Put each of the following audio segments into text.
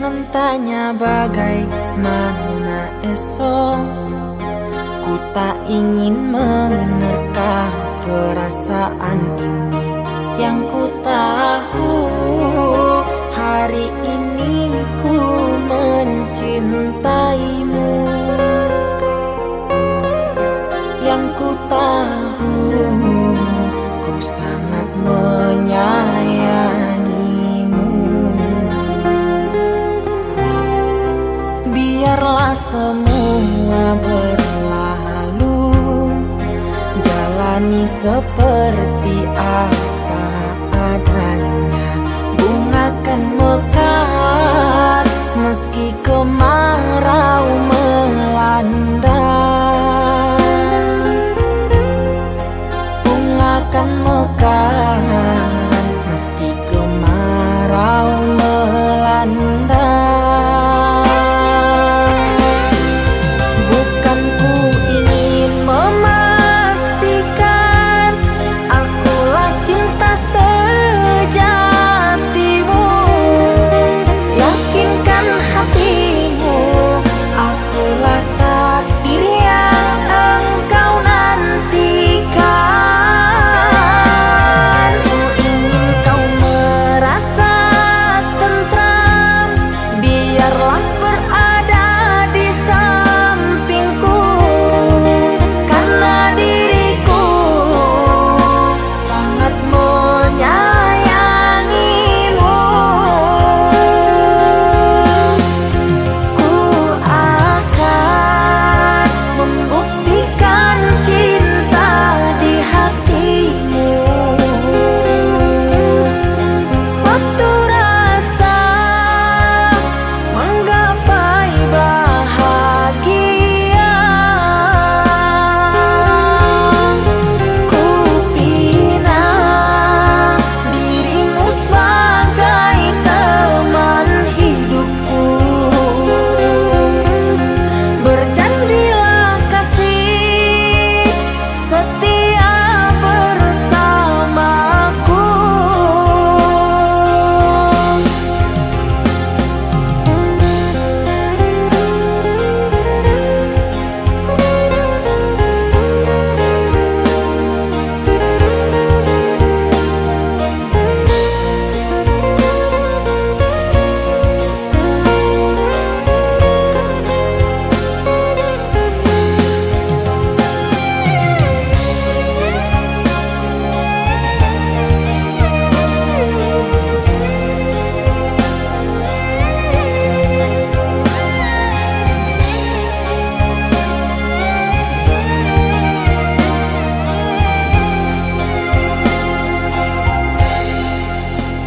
Jangan tanya bagaimana esok, ku tak ingin menerka perasaan ini. Yang ku tahu hari ini ku mencintaimu. Yang ku tahu ku sangat menyayangimu. Biarlah semua berlalu, jalani seperti apa adanya. Bunga kan mekar meski kemarau melanda. Bunga kan mekar meski kemarau melanda.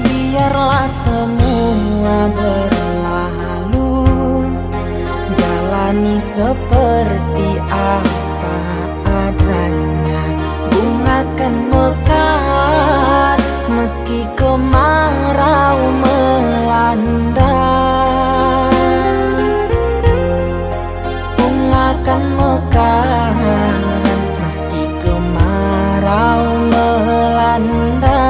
Biarlah semua berlalu, jalani seperti apa adanya. Bunga kan mekar meski kemarau melanda. Bunga kan mekar meski kemarau melanda.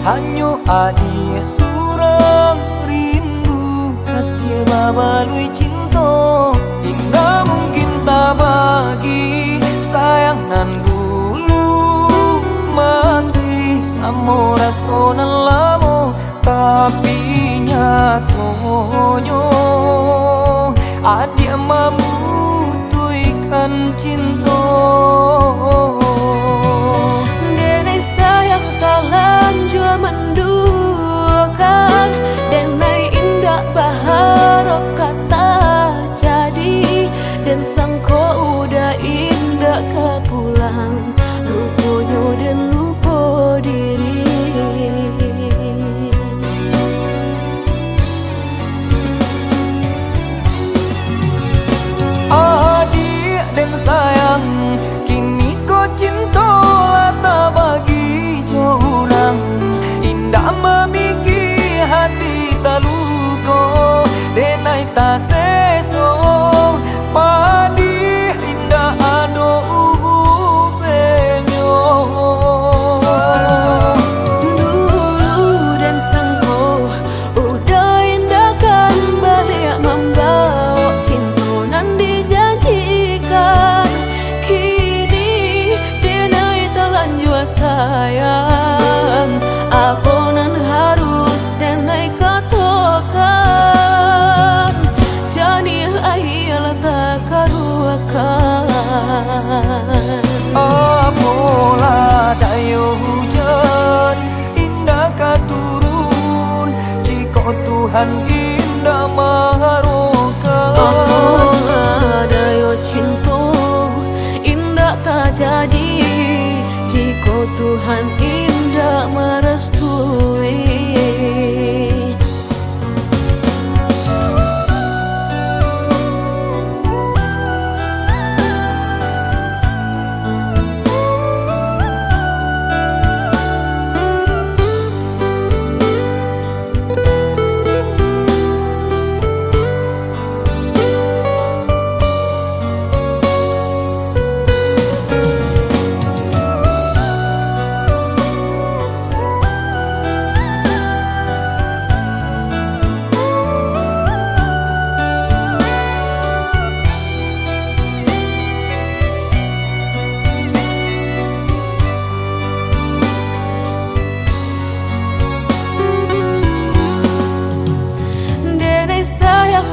Hanyo adi surang rindu kasih babalui cinta. Indah mungkin tak bagi sayang nan dulu masih samo rasonan lamo, tapi nyatonya adik memutuikan cinta. Denai sayang terlanjur menduakan, denai indah berharap kata jadi, dan sangko udah indah ke pulang, rupanya dan lupa diri. Adik dan sayang, kini kau cinta lah tak bagi jorang. Indah memiki hati tak luka, denai tak seso padi indah ado upenyo. Dulu dan sangko udah indah kan balik membawa cinta nan dijanjikan, kini denai terlanjur sayang, apa nan harus denai katakan, jadi akhirnya tak karuakan. Apalah daya hujan indah katurun, jika Tuhan indah maharokan. Apalah daya cinta indah tak jadi, jika Tuhan indah merestui.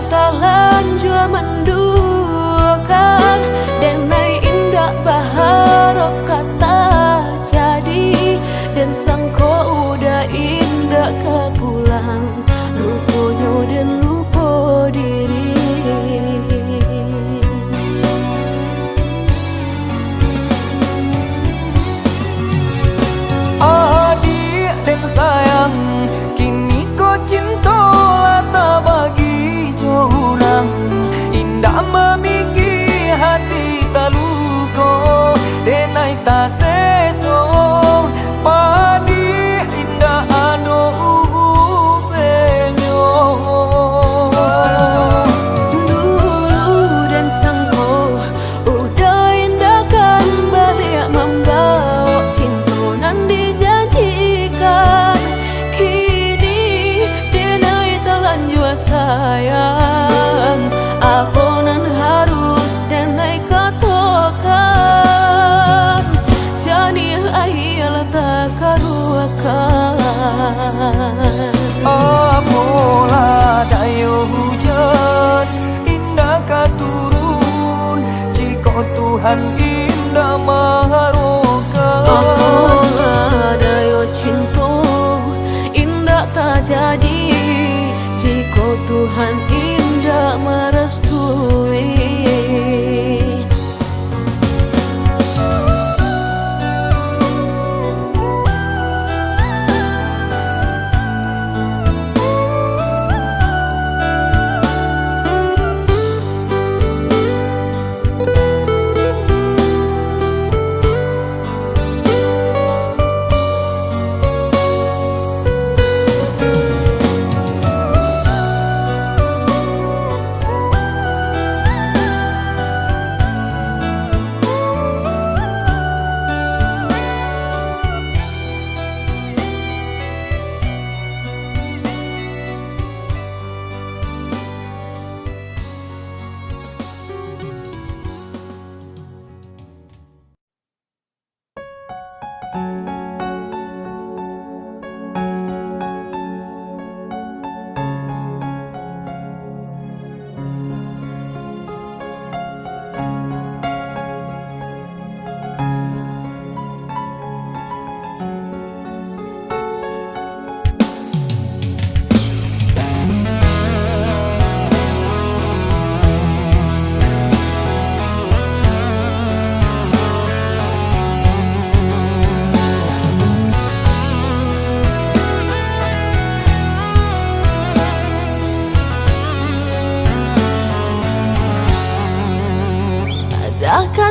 Terlanjur menduakan, denai indah berharap kata jadi, dan sangko udah indah ke pulang, rupanya dan lupa diri. Adik dan sayang, kini kau cinta lah tak bagi jorang. Indah memiki hati tak luka, denai tak seso padi indah ado upenyo. Dulu dan sangko udah indah kan balik membawa cinta nan dijanjikan, kini denai terlanjur sayang, apa nan harus denai katakan, jadi akhirnya tak karuakan. Apalah daya hujan indah katurun, jika Tuhan indah maharokan. Apalah daya cinta indah tak jadi, jika Tuhan indah merestui.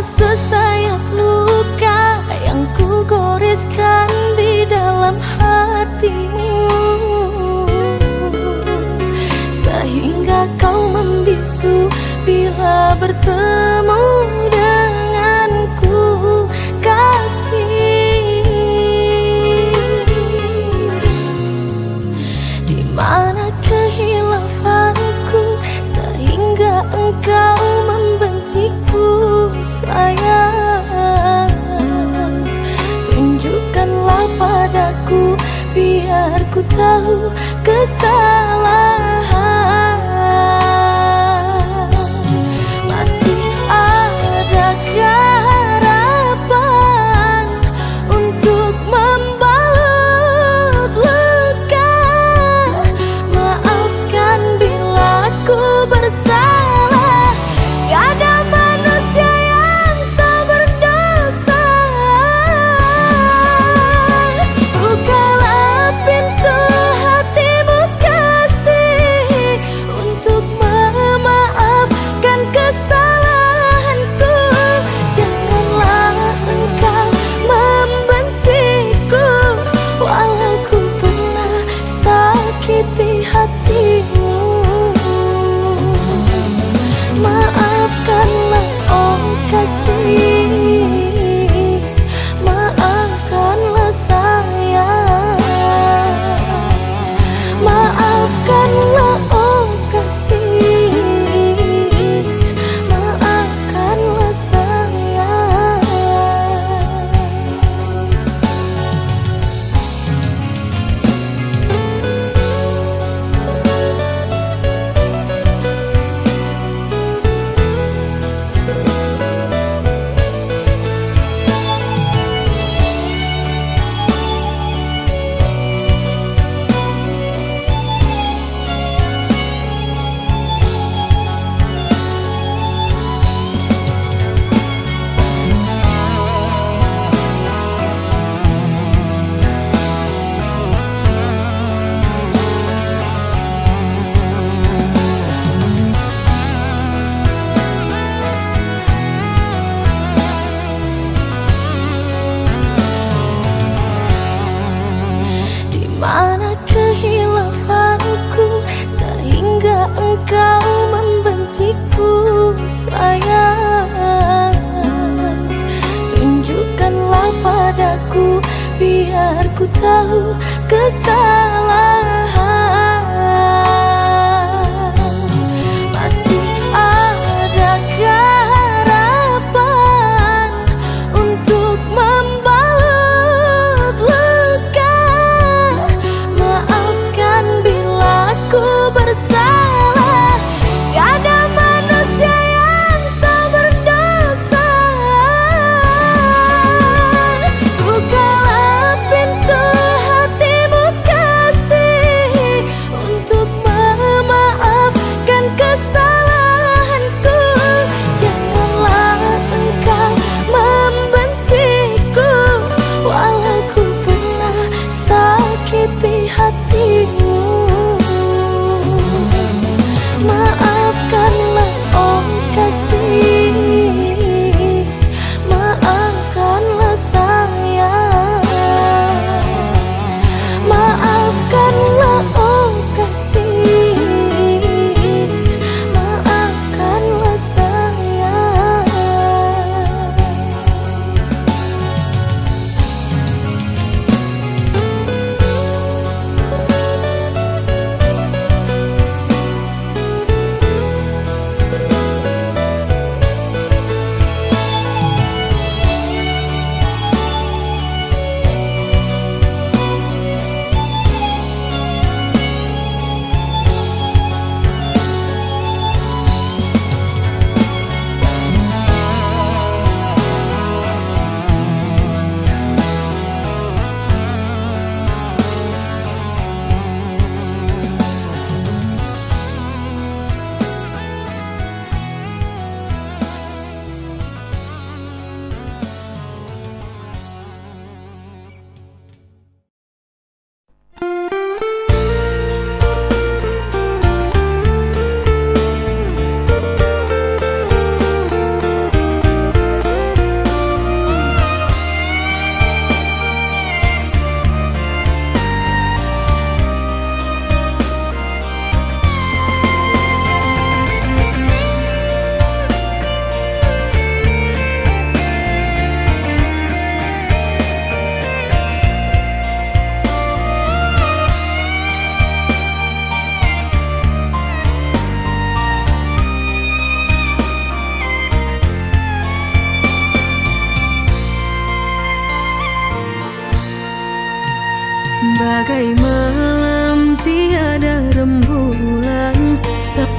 sesayat luka yang ku goreskan di dalam hatimu, sehingga kau membisu bila bertemu denganku, kasih. Di mana kehilafanku sehingga engkau membenciku, sayang? Tunjukkanlah padaku biar ku tahu kesalahan. Masih adakah harapan untuk membalut luka? Maafkan bila ku bersalah, ada manusia yang tak berdosa. Bukalah pintu hatimu, kasih, untuk memaafkan kesalahanku. Janganlah engkau membenciku, walau ku pernah sakiti hatimu. Maafkanlah, oh kasih, maafkanlah sayang. Maafkanlah, oh kasih, maafkanlah sayang. Di mana kehilafanku sehingga engkau membenciku, sayang? Tunjukkanlah padaku biar ku tahu kesalahan. Masih adakah harapan untuk membalut luka? Maafkan bila ku bersalah, ada manusia yang tak berdosa. Bukalah pintu hatimu, kasih,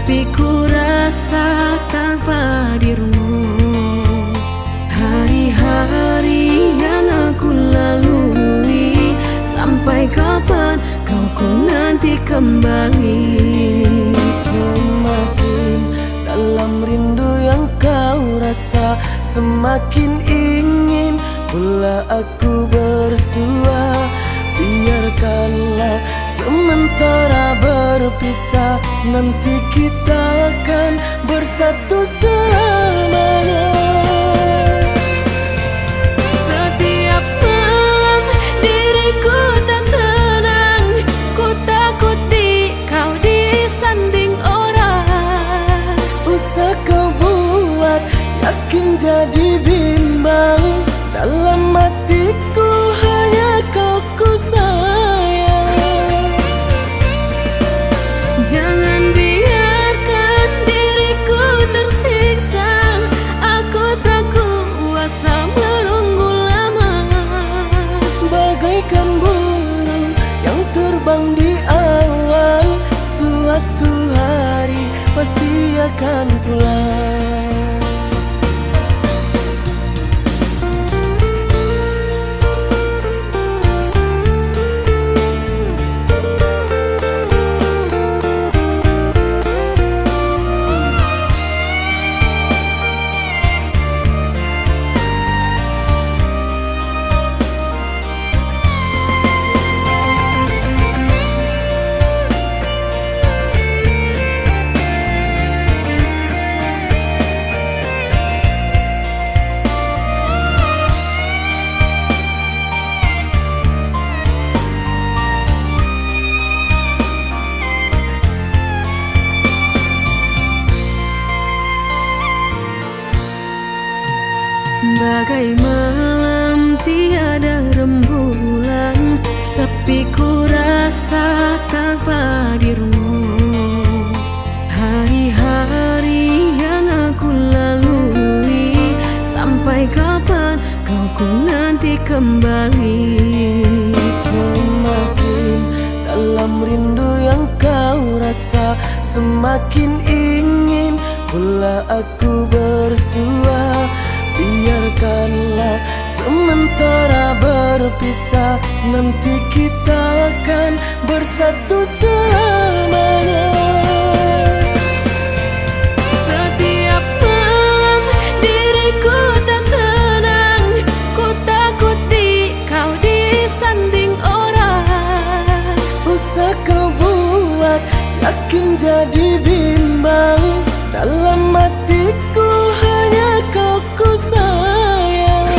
sepi ku rasa tanpa dirimu. Hari-hari yang aku lalui, sampai kapan kau ku nanti kembali. Semakin dalam rindu yang kau rasa, semakin ingin pula aku bersua. Biarkanlah sementara berpisah, nanti kita akan bersatu selamanya. Setiap malam diriku tak tenang, ku takuti kau disanding orang. Usah kau buat yakin jadi bimbang, dalam hatiku hanya kau ku sayang. Jangan biarkan diriku tersiksa, aku tak kuasa menunggu lama. Bagaikan burung yang terbang di awan, suatu hari pasti akan pulang. Bagai malam tiada rembulan, sepi ku rasa tanpa dirimu. Hari-hari yang aku lalui, sampai kapan kau ku nanti kembali. Semakin dalam rindu yang kau rasa, semakin ingin pula aku bersua. Biarkanlah sementara berpisah, nanti kita akan bersatu selamanya. Setiap malam diriku tak tenang, ku takuti kau disanding orang. Usah kau buat yakin jadi bimbang, dalam hatiku hanya kau ku sayang.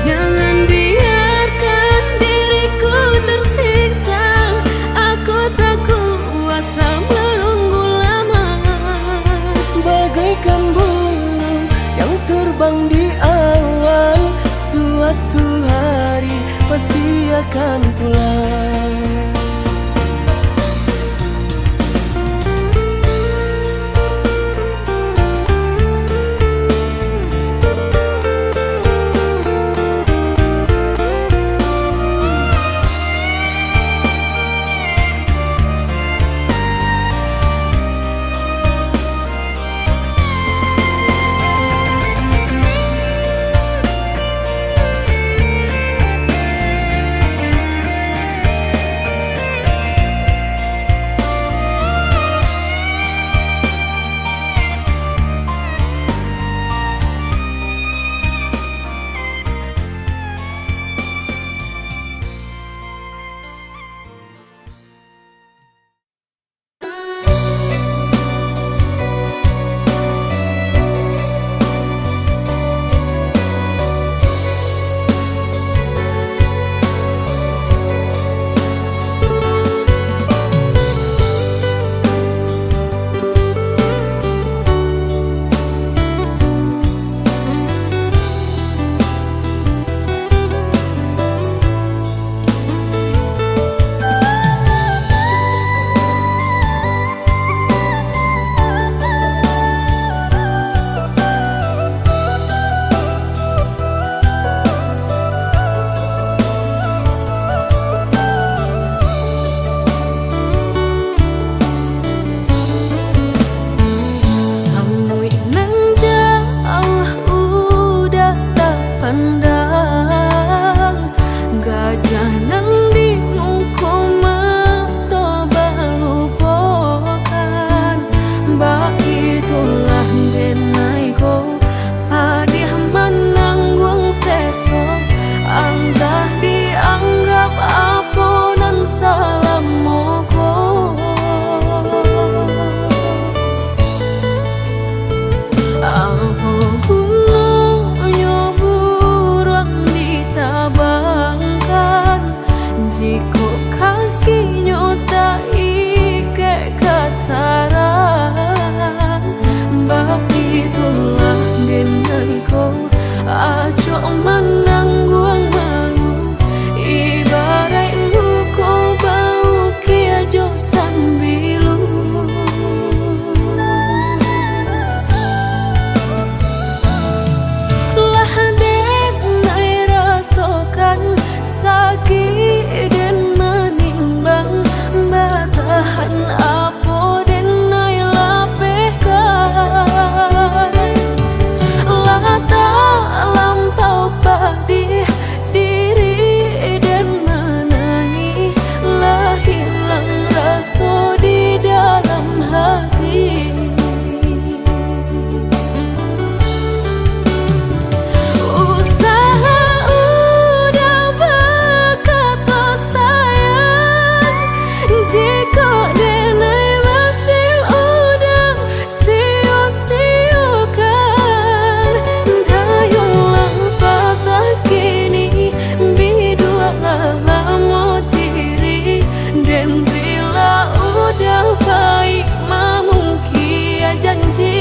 Jangan biarkan diriku tersiksa, aku tak kuasa menunggu lama. Bagaikan burung yang terbang di awan, suatu hari pasti akan pulang. itulah denai ko padih menanggung seso antah dianggap apunan salam moko aku gunungnya buruan ditabangkan jika kakinya tak ike kasaran bab itulah denai ko acok menanggung malu ibarat luko bau kia jo sambilu lah denai rasakan sakit dan menimbang batahan apa denai lapehkan lah tak lampau padih diri dan menangi lah hilang rasa di dalam hati usaha udah berkata sayang jika denai masih udah sia-siakan dayulah patah kini bidualah lama diri dan bila udah baik mamungkia janji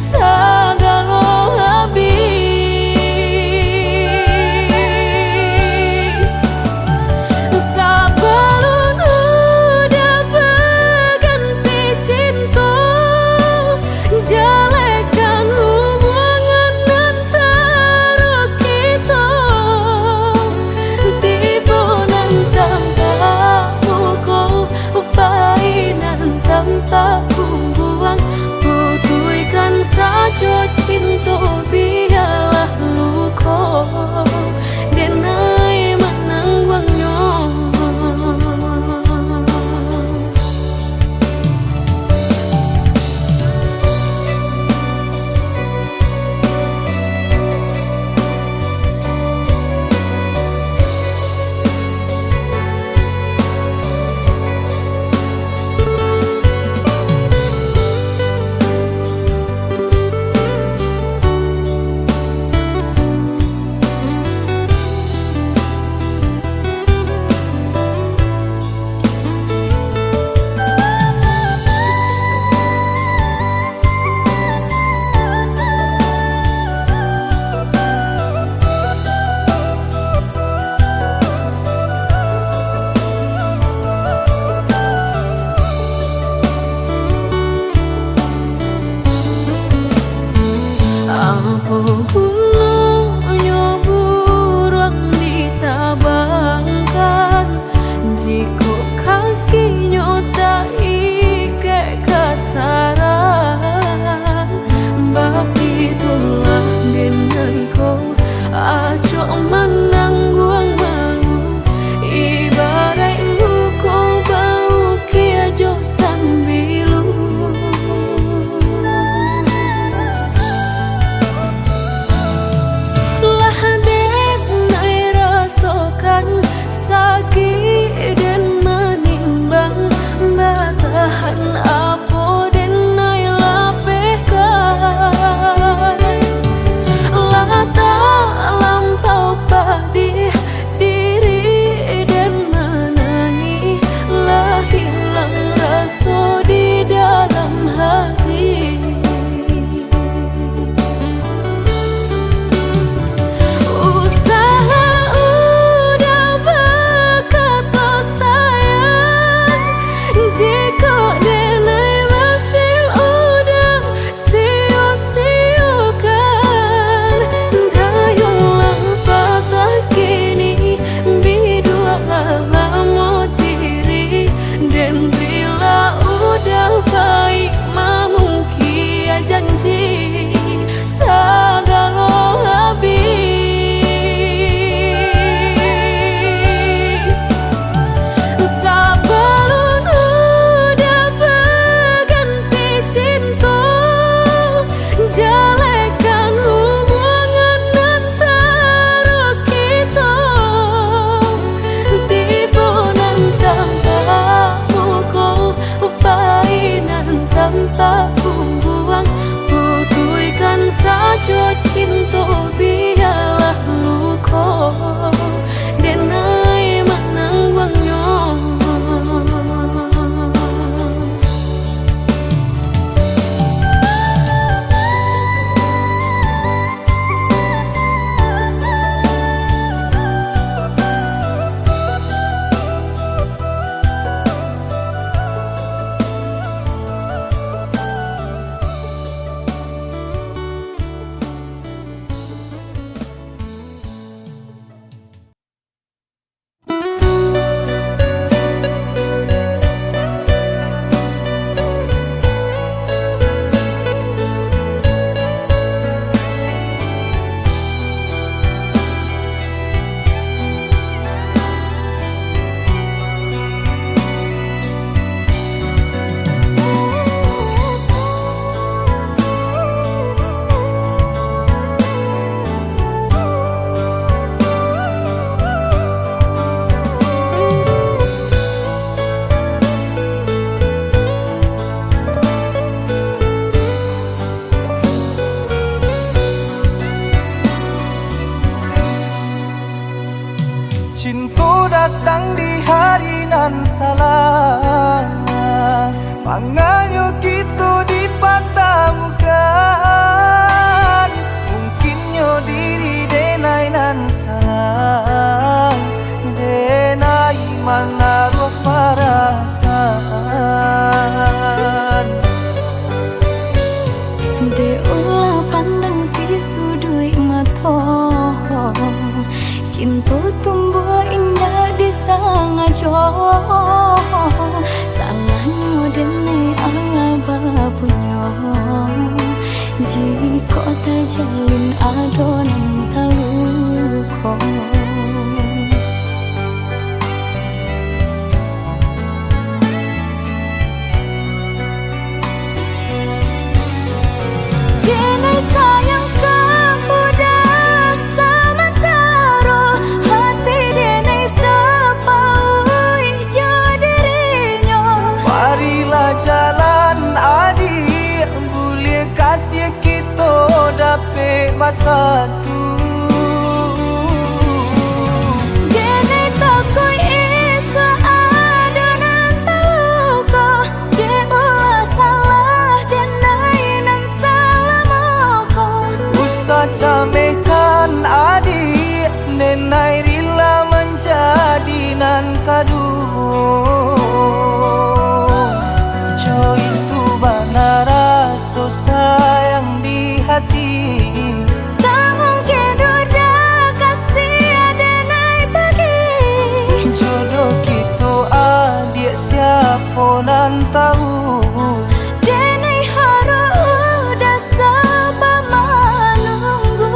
segala habis sebelum udah berganti cinta jalekan hubungan antara kita tiba nantang muka painan tanpa buang putuikan saja cinta biarlah luka denai menangguangnya sajo cinta biarlah luko denai manang wangnya. Cinta datang di hari nan salah, panganyo kita dipatemukan. Mungkinnya diri denai nan salah, denai menaruh perasaan. De ulah pandang si sudui mato, cinta tumbuh indah di sangajo. Salahnya dene Allah bapunya, jika tak jalin adonan taluko. Dene sayang kamu dah sementara, hati dene terpaui jadinya. Marilah jalan adik, boleh kasih kita dapat masa tu. Dene takoi isa adonan taluko, de ulah salah denai nan salah moko. Usah camekan adik, nenai rila menjadi nan kadu. Jo itu bana rasa sayang di hati. Tak mungkin duda kasih denai bagi. Jodoh kita adik siapa nan tahu. Denai harus udah sabar menunggu.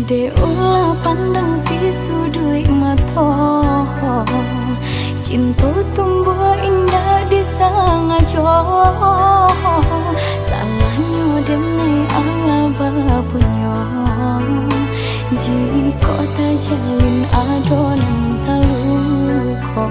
De ulah pandang si sudui mato, cinta tumbuh indah di sangajo. Salahnya dene Allah bapunya, jika tak jalin adonan taluko.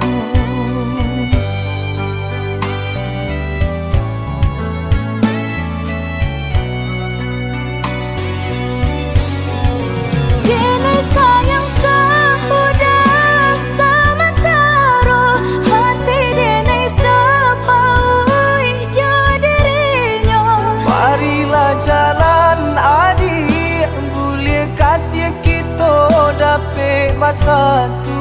Dene sayang kamu dah sementara, hati dene terpaui jadinya. Marilah jalan adik, boleh kasih kita dapat masa tu.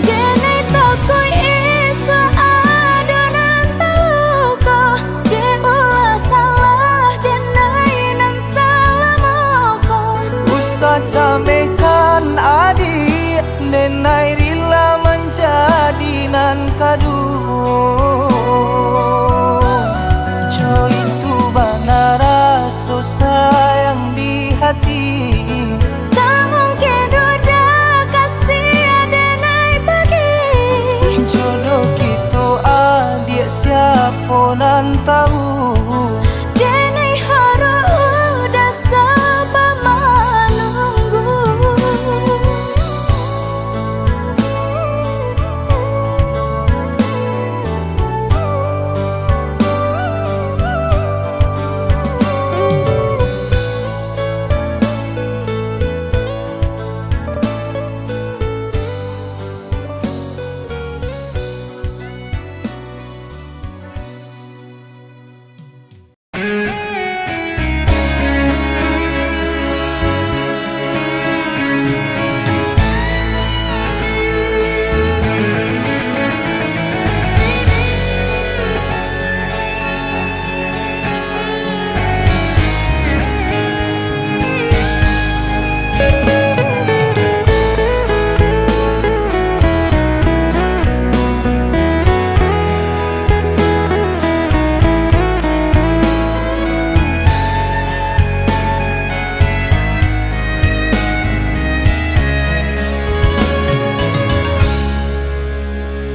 Dene takoi isa adonan taluko,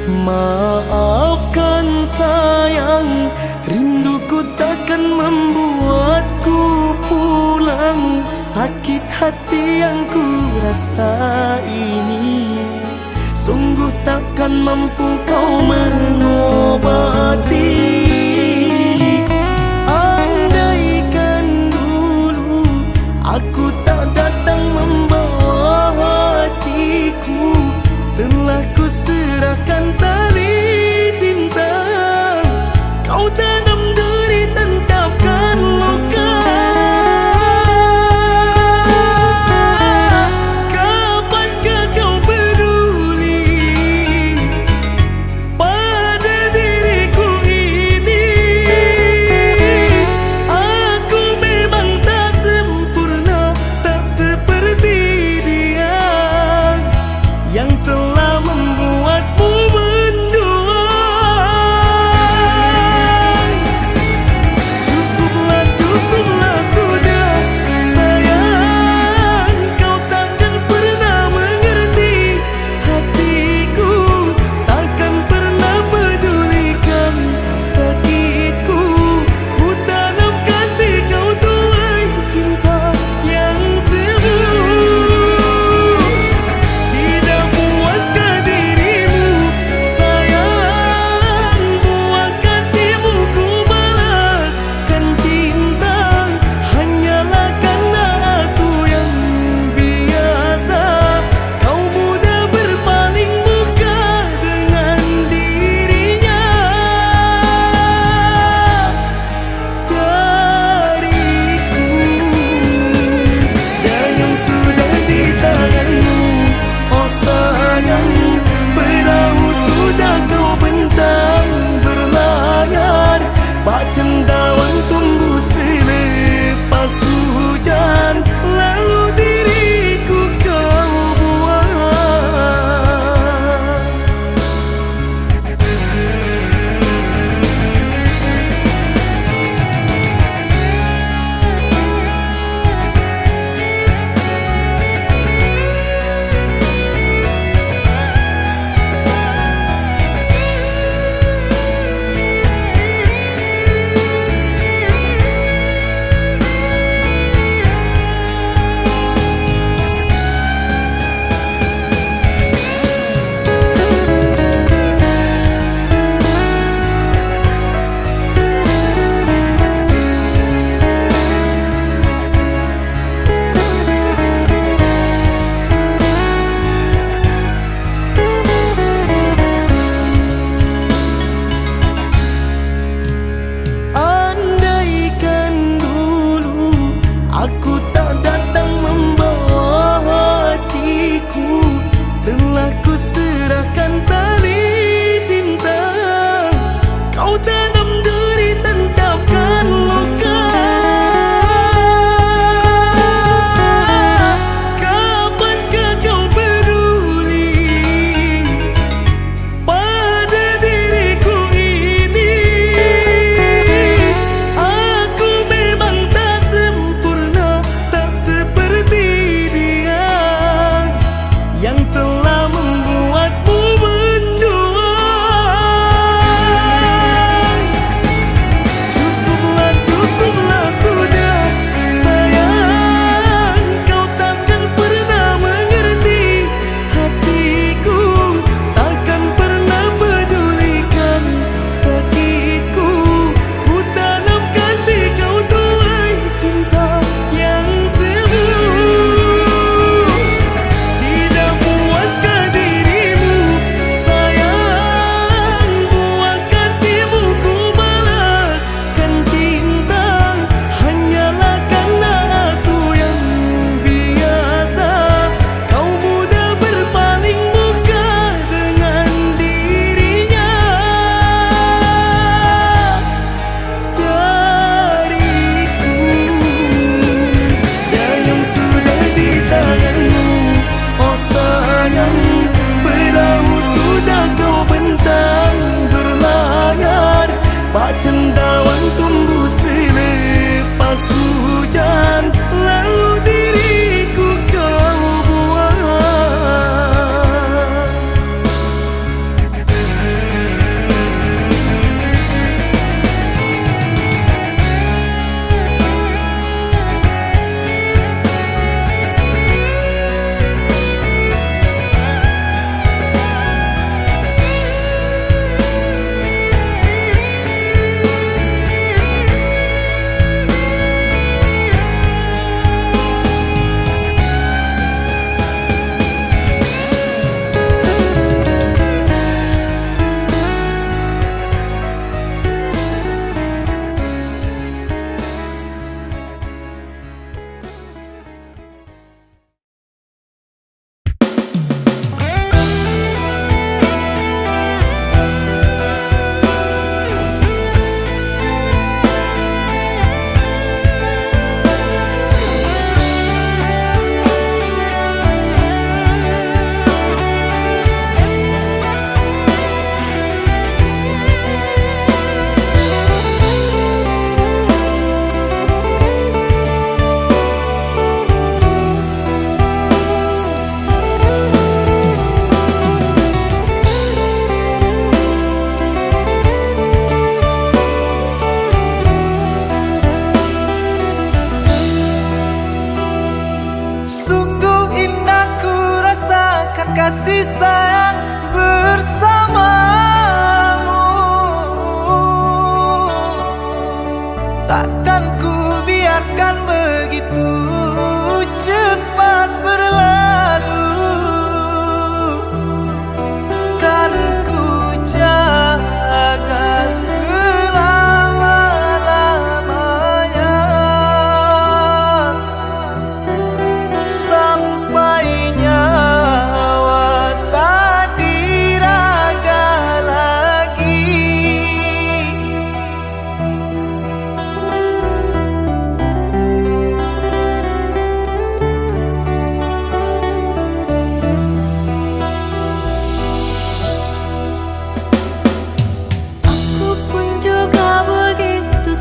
Maafkan sayang, rinduku takkan membuatku pulang. Sakit hati yang ku rasa ini sungguh takkan mampu kau mengobati. Andaikan dulu aku tak datang membawa hatiku, telah ku serahkan tali cinta. Kau tanam duri, tancapkan luka. Kapankah kau peduli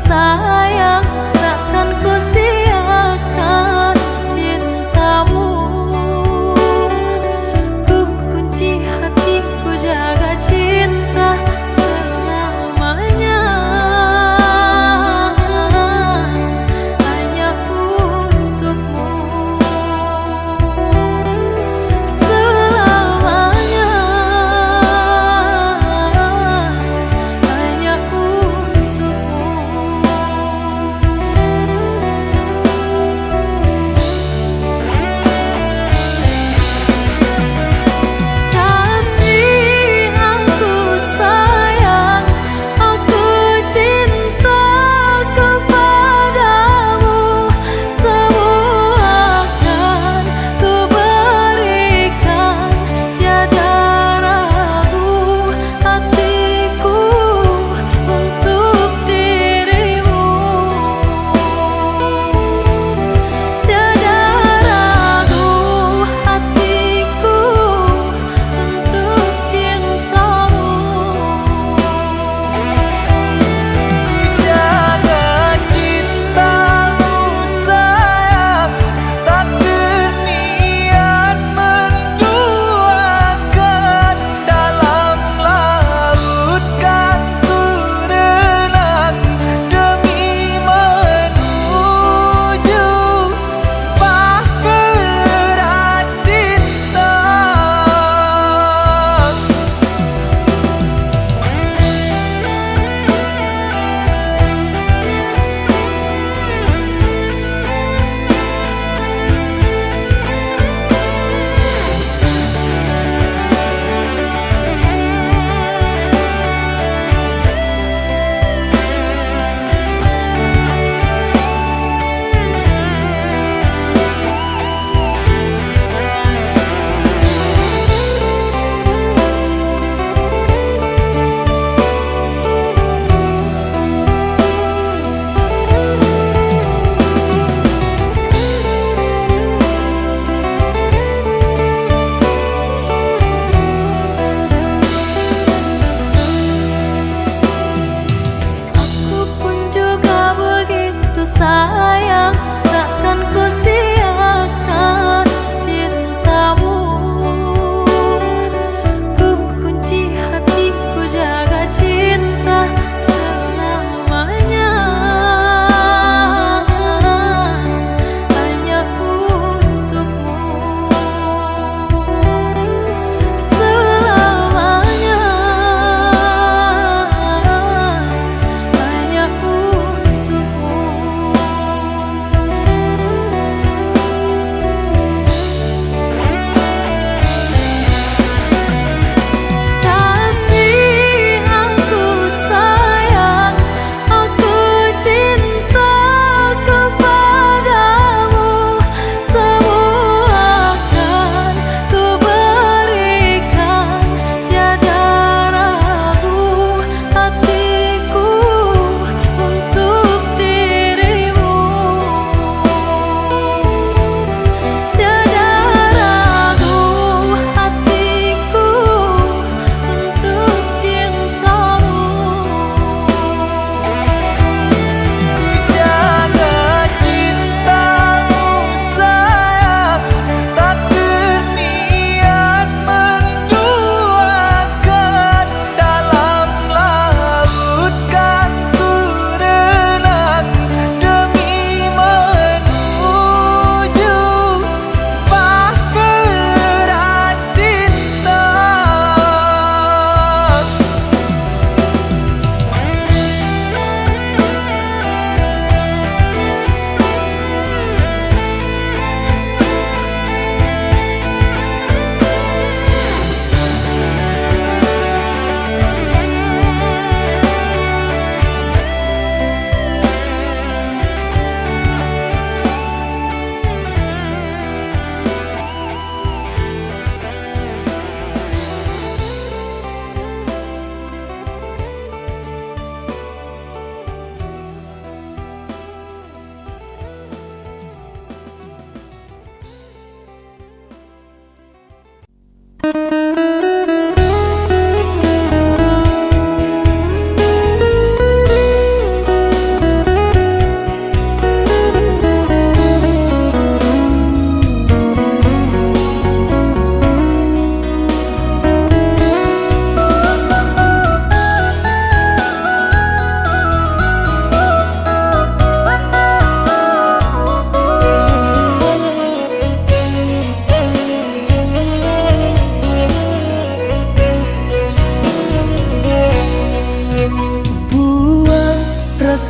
sayang, takkan ku siakan cintamu. Ku kunci hatiku, jaga cinta selamanya, hanya untukmu. Selamanya, hanya untukmu.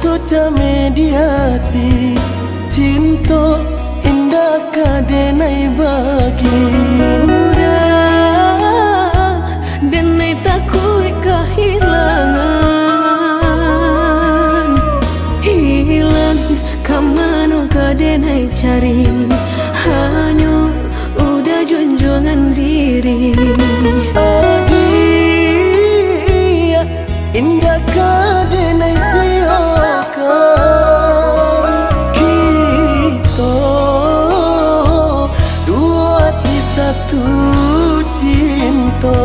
suca mediati cinta indah kadenai bagi Udah denai takui kehilangan hilang kamano kadenai cari hanya udah junjungan diri adia indah kadenai siokan kita dua di satu cinta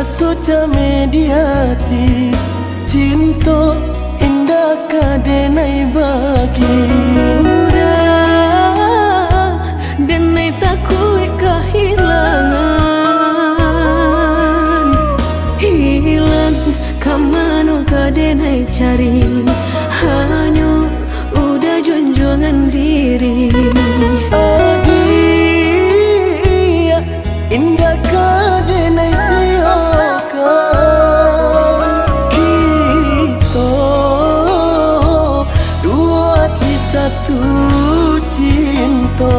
suca mediati cinta indah kadenai bagi Udah denai takui kehilangan hilang kamano kadenai cari hanya udah junjungan diri adia indah kadenai siokan kita dua di satu cinta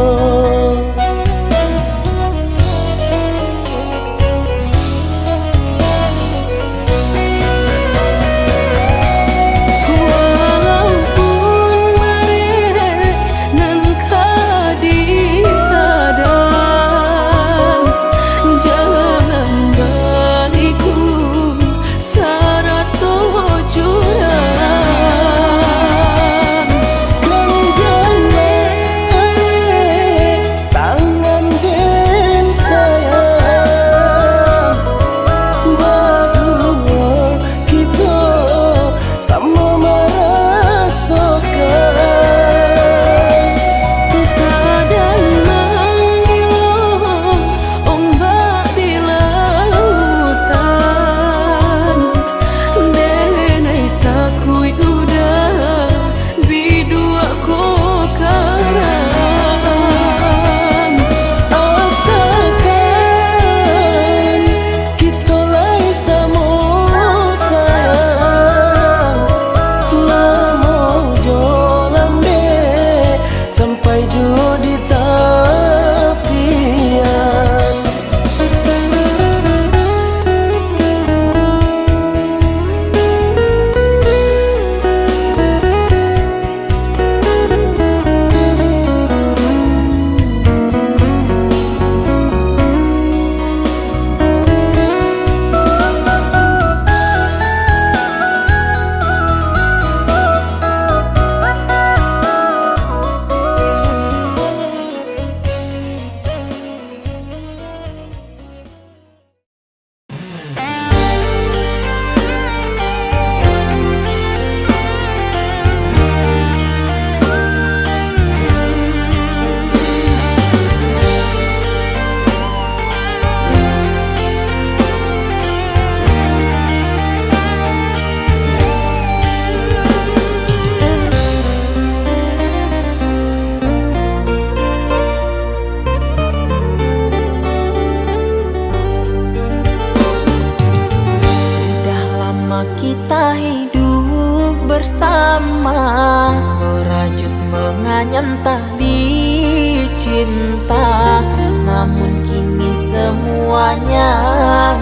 yang tali cinta, namun kini semuanya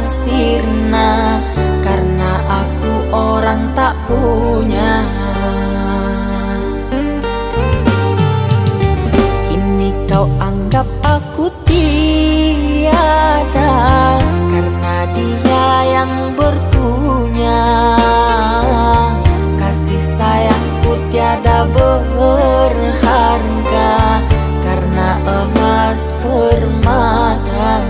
sirna karena aku orang tak punya. Kini kau anggap aku tiada karena dia yang berpunya. Kasih sayangku tiada berharga karena emas permata.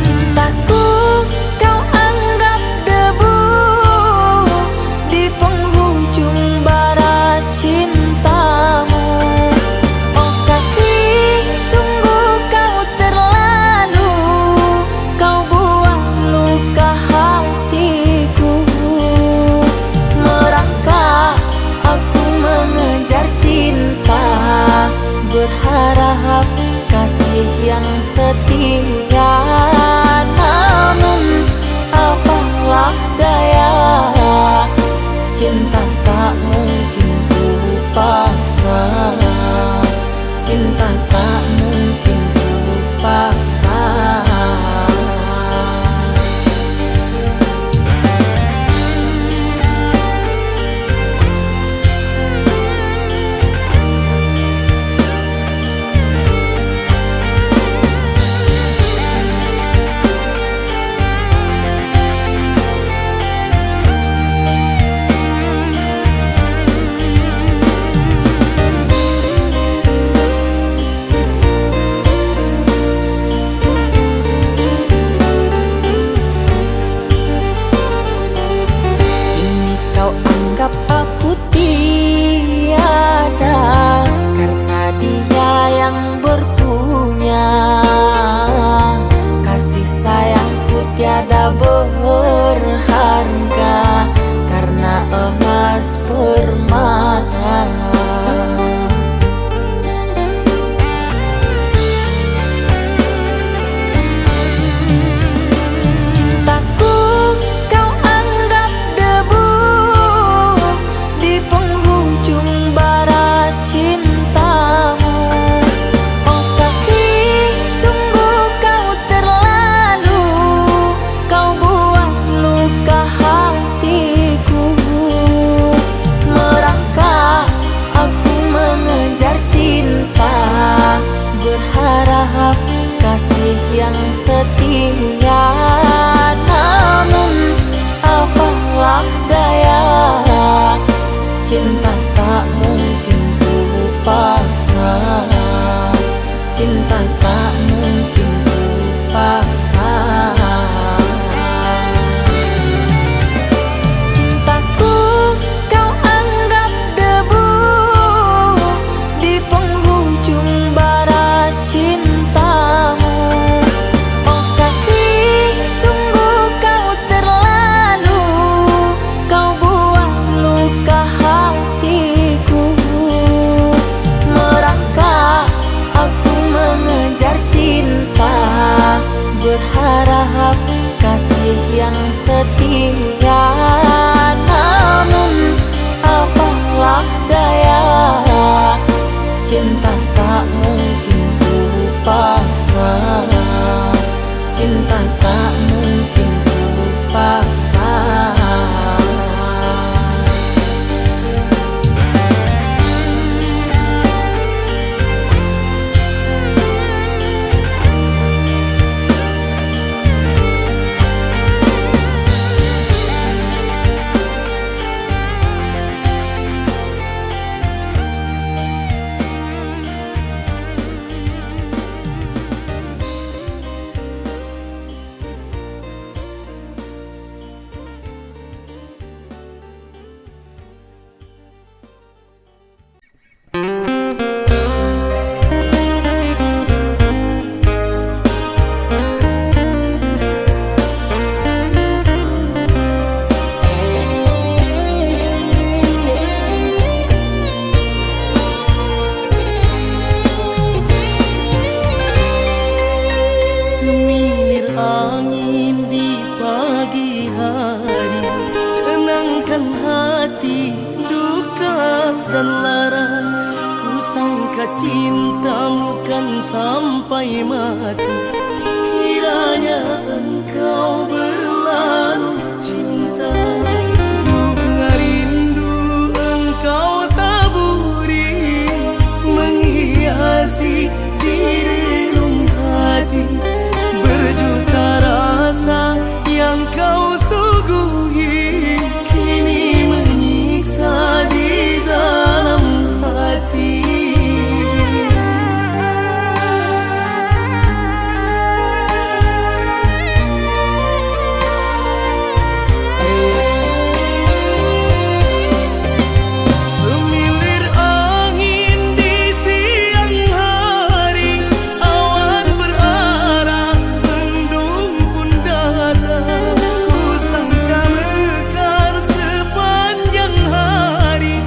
Cintaku kau anggap debu di penghujung bara cintamu. Oh kasih, sungguh kau terlalu, kau buat luka hatiku. Merangkak aku mengejar cinta, berharap kasih yang setia. Namun apalah daya, cinta tak mungkin ku paksa. Cinta tak mungkin ku paksa. Kini kau anggap aku tiada karena dia yang berpunya. Kasih sayangku tiada berharga karena emas permata. Cintaku kau anggap debu di penghujung bara cintamu. Oh kasih, sungguh kau terlalu, kau buat luka hatiku. Merangkak aku mengejar cinta, berharap kasih yang setia. Namun apalah daya, cinta tak mungkin ku paksa. Cinta tak mungkin ku paksa. Cintaku kau anggap debu di penghujung bara cintamu. Oh kasih, sungguh kau terlalu, kau buat luka hatiku. Merangkak aku mengejar cinta, berharap kasih yang setia. Namun apalah daya, cinta tak mungkin ku paksa. Cinta tak mungkin ku paksa. Semilir angin di pagi dan lara. Ku sangka cintamu kan sampai mati. Kiranya engkau berlalu cinta. Bunga rindu engkau taburi, menghiasi di relung hati. Berjuta rasa yang kau suguhi, kini menyiksa di dalam hati. Semilir angin di siang hari, awan berarah, mendung pun datang. Ku sangka mekar sepanjang hari,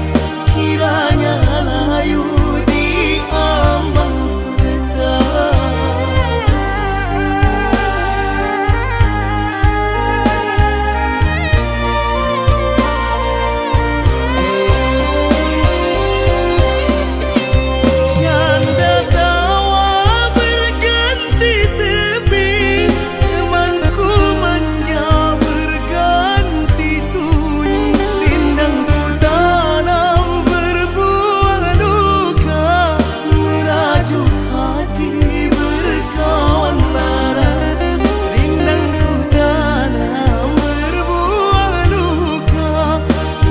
kiranya layu di ambang petang. Janda tawa berganti sepi, temanku manja berganti sunyi. Rindangku tanam berbuah duka, merajuk hati berkawan lara. Rindangku tanam berbuah duka,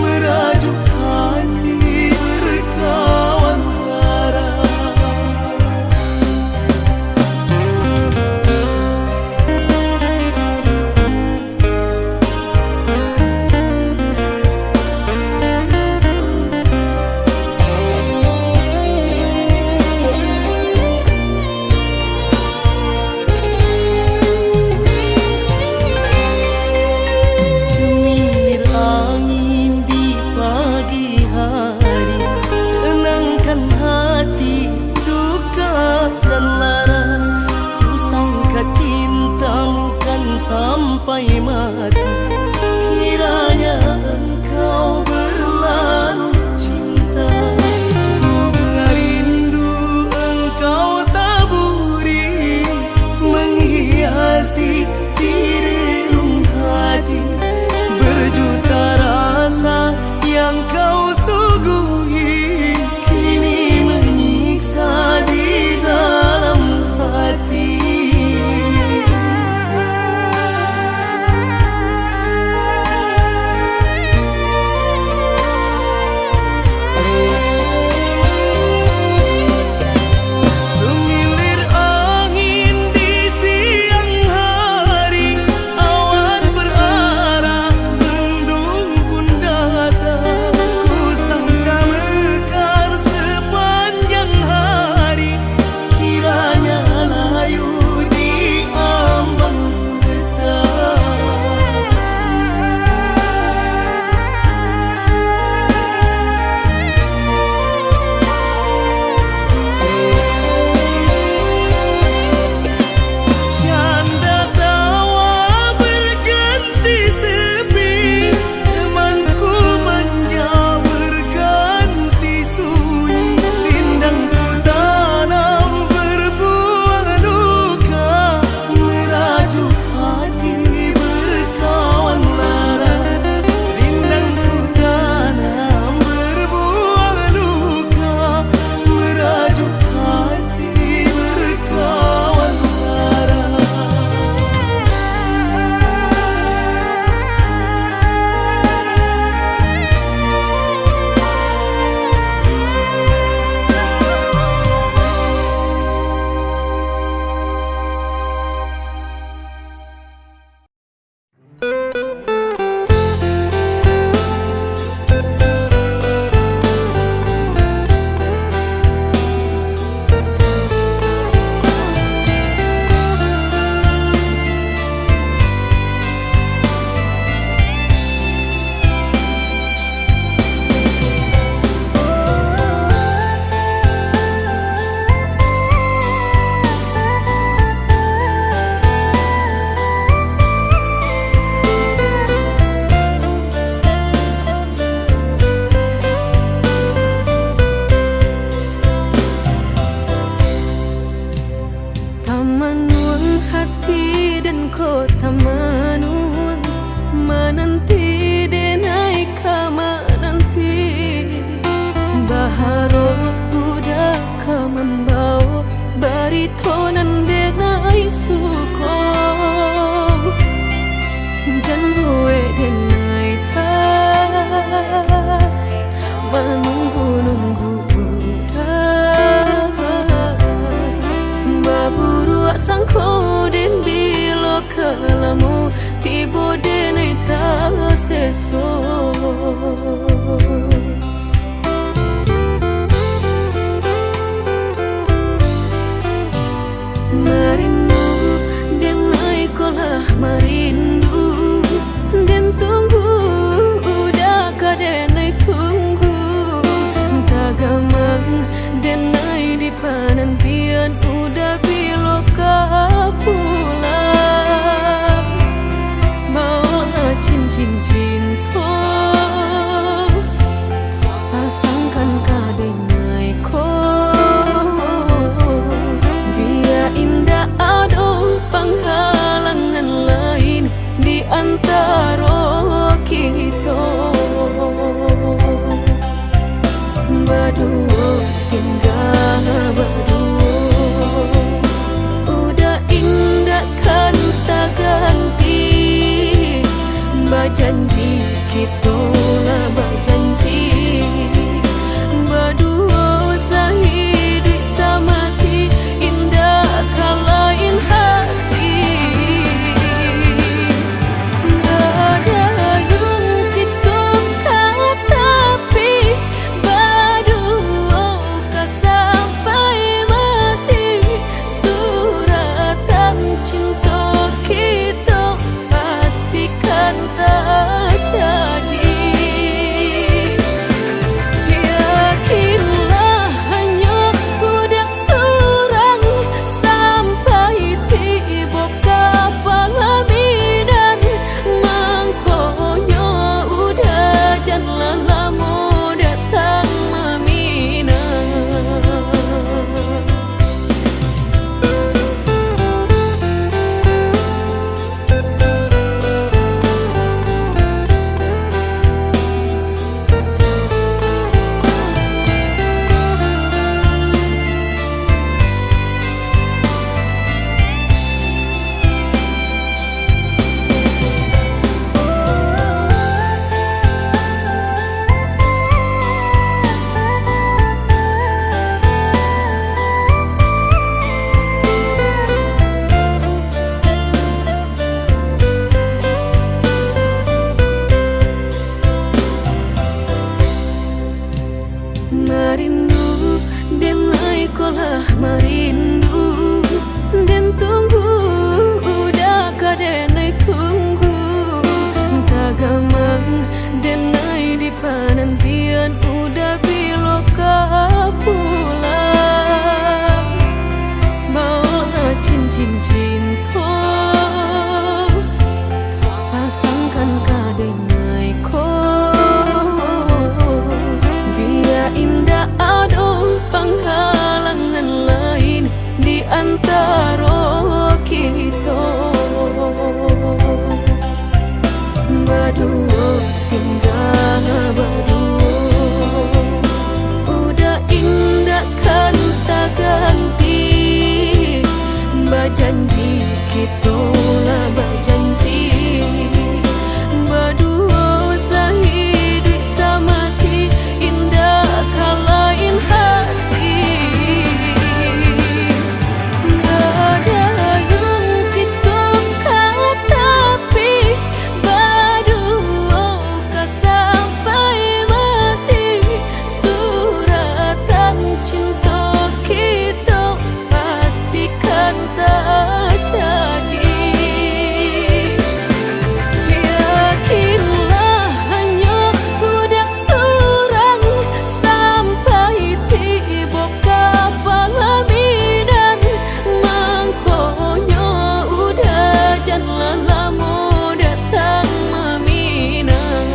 merajuk hati berkawan lara. Semilir angin di pagi hari, tenangkan hati duka dan lara. Ku sangka cintamu kan sampai mati. Kiranya engkau berlalu cinta. Bunga rindu engkau taburi, menghiasi di relung hati. Berjuta rasa yang kau suguhi, kini menyiksa di dalam hati. Janji kita lah berjanji berdua sehidup semati indah kalain hati. Gadayung kita tapi berdua ka sampai mati. Suratan cinta kita pastikan terjadi. Yakinlah hanya udah surang sampai tiba kapalaminan. Mangkonya udah jangan lama datang meminang. Merindu dan naikolah merindu dan tunggu udah kadenai tunggu tagamang dan nai di panantian udah biloka pulang bawa cincin cinta pasangkan kadenai ko. Indah ada penghalangan lain di antara kita. Berdua tinggal berdua udah indah kan tak ganti. Berjanji kita lah berjanji berdua sehidup semati indah kalain hati. Gadayung kita tapi berdua ka sampai mati. Suratan cinta kita pastikan terjadi. Yakinlah hanya udah surang sampai tiba kapalaminan. Mangkonya udah jangan lama datang meminang.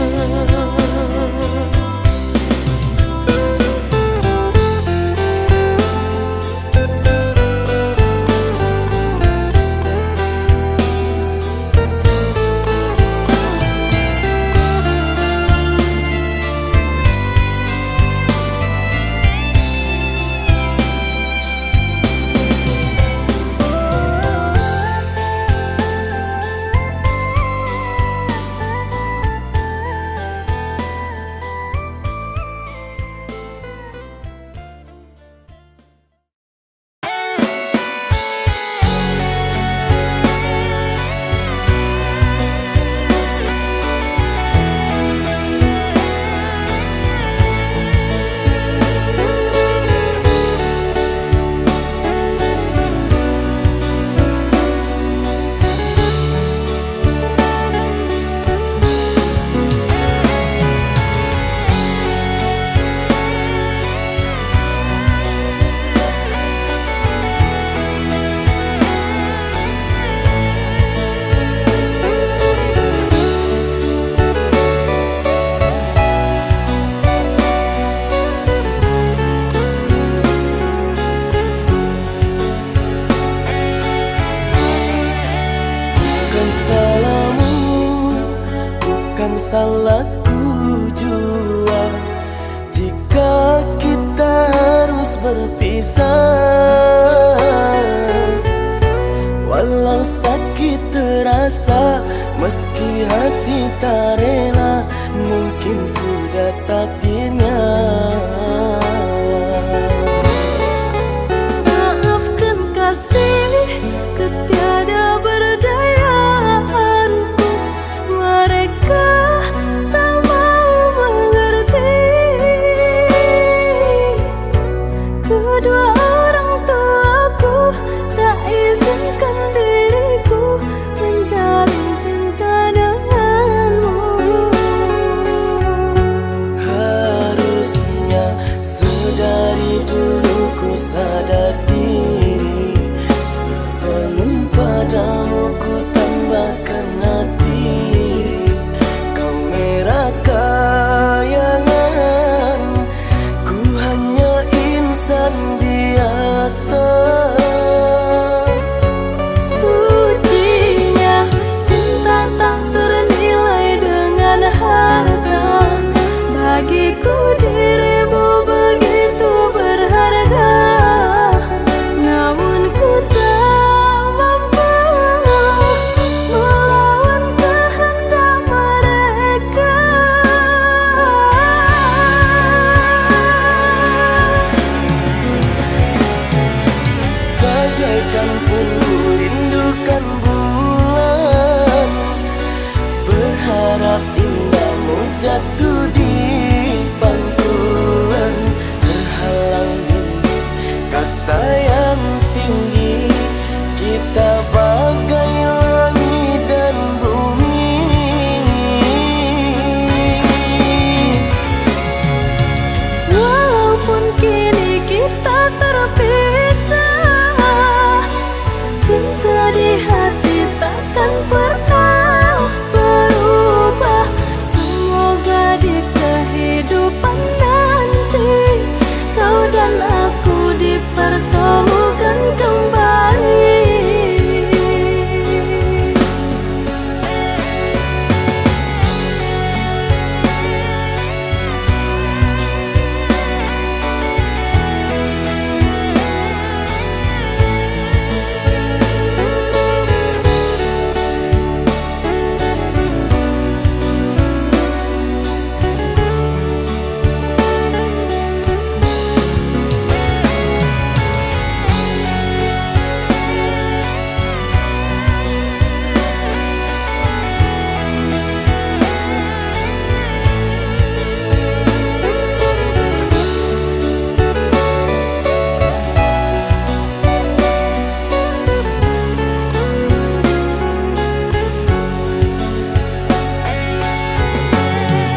salahku jua jika kita harus berpisah. Walau sakit terasa meski hati tak rela, mungkin sudah takdirnya. Maafkan kasih ketiada berdayaanku, mereka tak mau mengerti. Kedua orang tuaku tak izinkan diriku menjalin cinta denganmu. Harusnya sedari dulu ku sadar diri, sebelum padamu ku tambahkan hati. Kau merah kayangan, ku hanya insan biasa. Sucinya cinta tak ternilai dengan harga, bagiku dirimu begitu berharga. Namun ku tak mampu melawan kehendak mereka. Bagaikan ku rindukan bulan, berharap indahmu jatuh di pangkuan, terhalang dinding kasta yang tinggi. Kita bagai langit dan bumi. Walaupun kini kita terpisah, cinta di hati takkan pernah berubah. Semoga di kehidupan nanti kau dan aku dipertemukan kembali.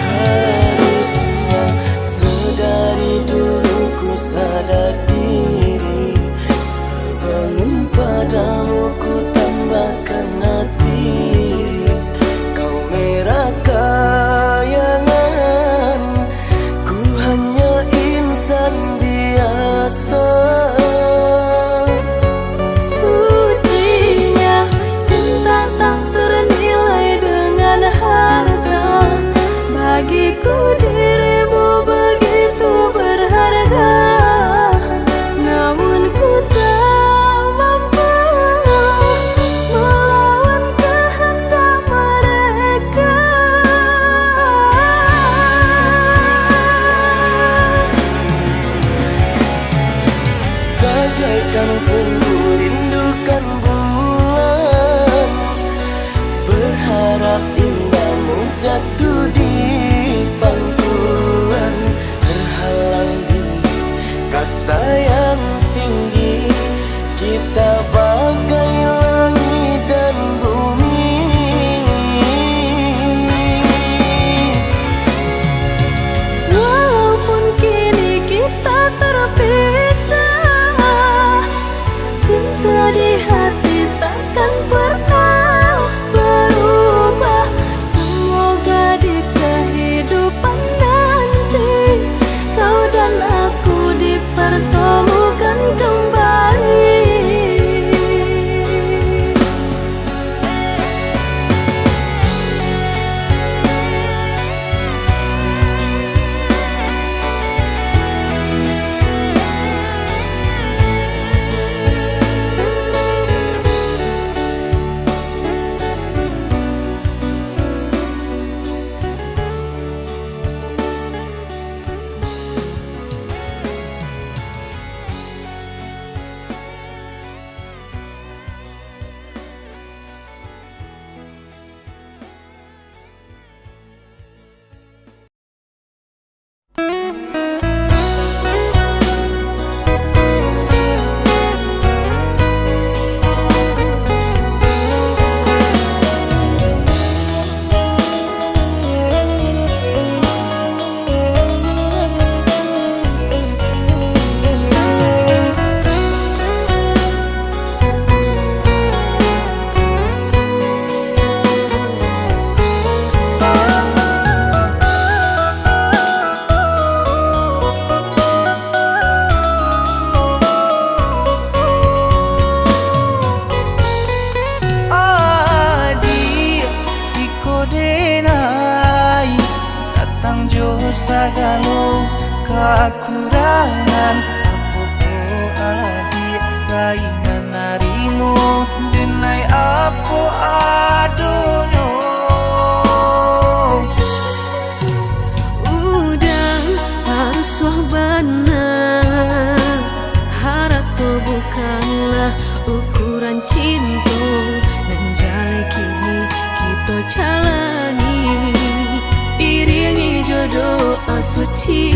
Harusnya sedari dulu ku sadar diri, sebelum padamu ku tambahkan hati. Kau merah kayangan, ku hanya insan biasa. Sucinya cinta tak ternilai dengan harga, bagiku dirimu begitu berharga. Namun ku tak mampu melawan kehendak mereka. Bagaikan ku rindukan bulan, berharap indahmu jatuh di pangkuan, terhalang dinding kasta yang tinggi. Kita bagai langit dan bumi. Walaupun kini kita terpisah, cinta di hati takkan pernah berubah. Semoga di sagalo kekurangan apa adi gai menarimu denai apa adonyo. Udah harus wahbana, harapku bukanlah ukuran cinta, dan jalan kini kita jalani iringi jodoh asuci.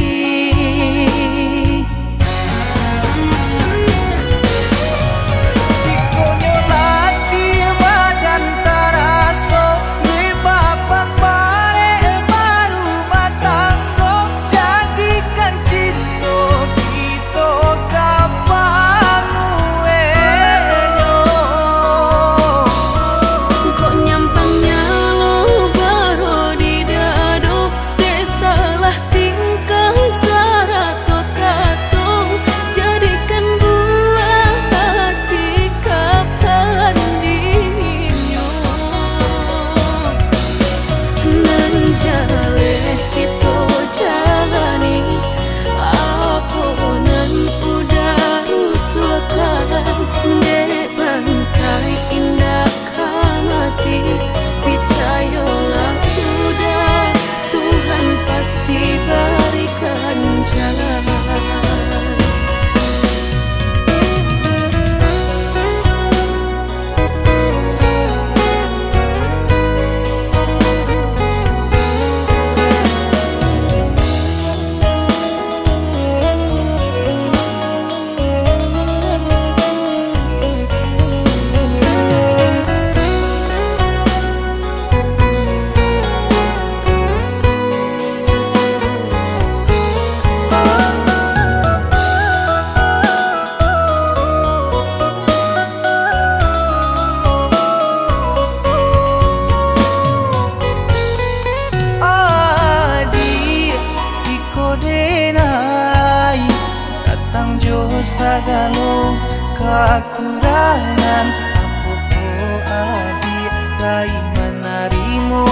Sagalo kekurangan apa adi gai menarimu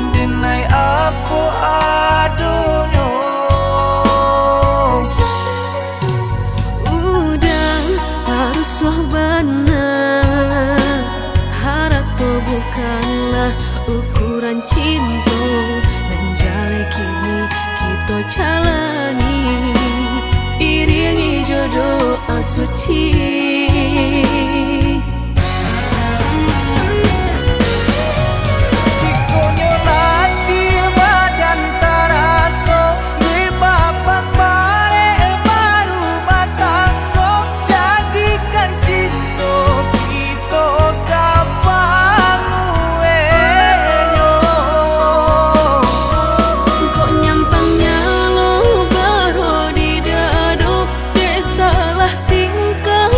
denai apa adonyo. Udah harus wahbana, harapku bukanlah ukuran cinta, dan jalan kini kita jalani iringi jodoh asuci. Tingkah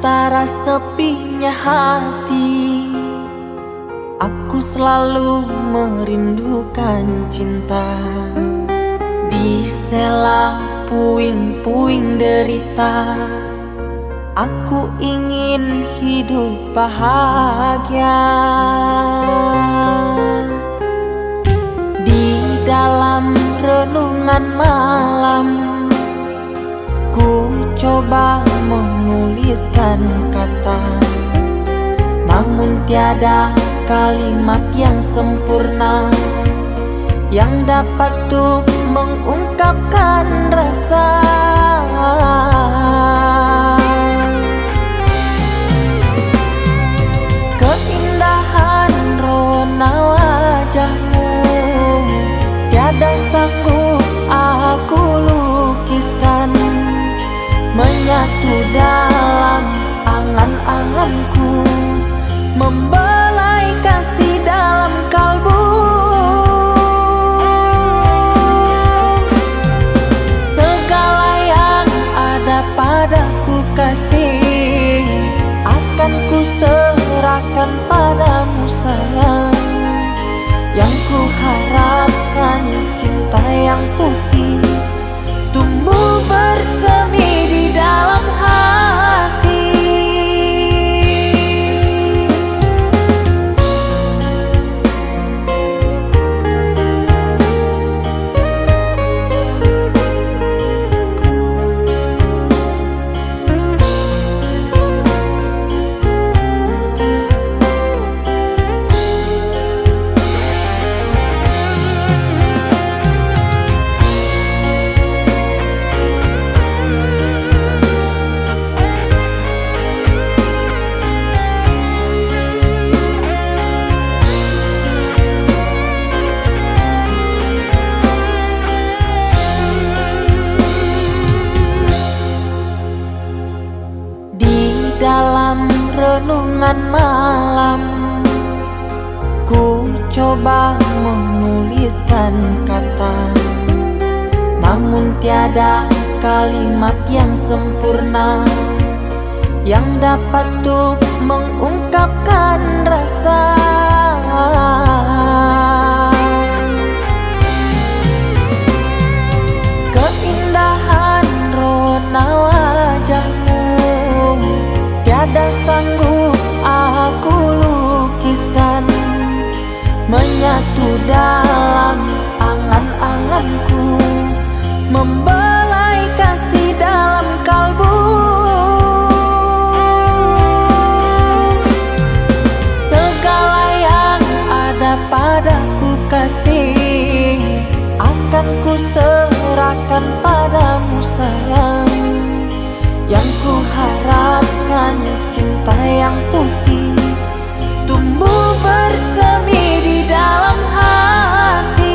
antara sepinya hati, aku selalu merindukan cinta. Di sela puing-puing derita, aku ingin hidup bahagia. Di dalam renungan malam, ku coba menuliskan kata, namun tiada kalimat yang sempurna yang dapat untuk mengungkapkan rasa. Keindahan rona wajahmu tiada sanggup aku lukiskan, menyatu dalam angan-anganku, membelai kasih dalam kalbu. Segala yang ada padaku kasih, akan ku serahkan padamu sayang. Yang ku harapkan cinta yang putih tumbuh bersemi di dalam hati. Dalam renungan malam, ku coba menuliskan kata, namun tiada kalimat yang sempurna yang dapat untuk mengungkapkan rasa. Keindahan rona wajahmu tiada sanggup aku lukiskan, menyatu dalam angan-anganku, membelai kasih dalam kalbu. Segala yang ada padaku kasih, akan ku serahkan padamu sayang. Yang ku harapkan cinta yang putih tumbuh bersemi di dalam hati.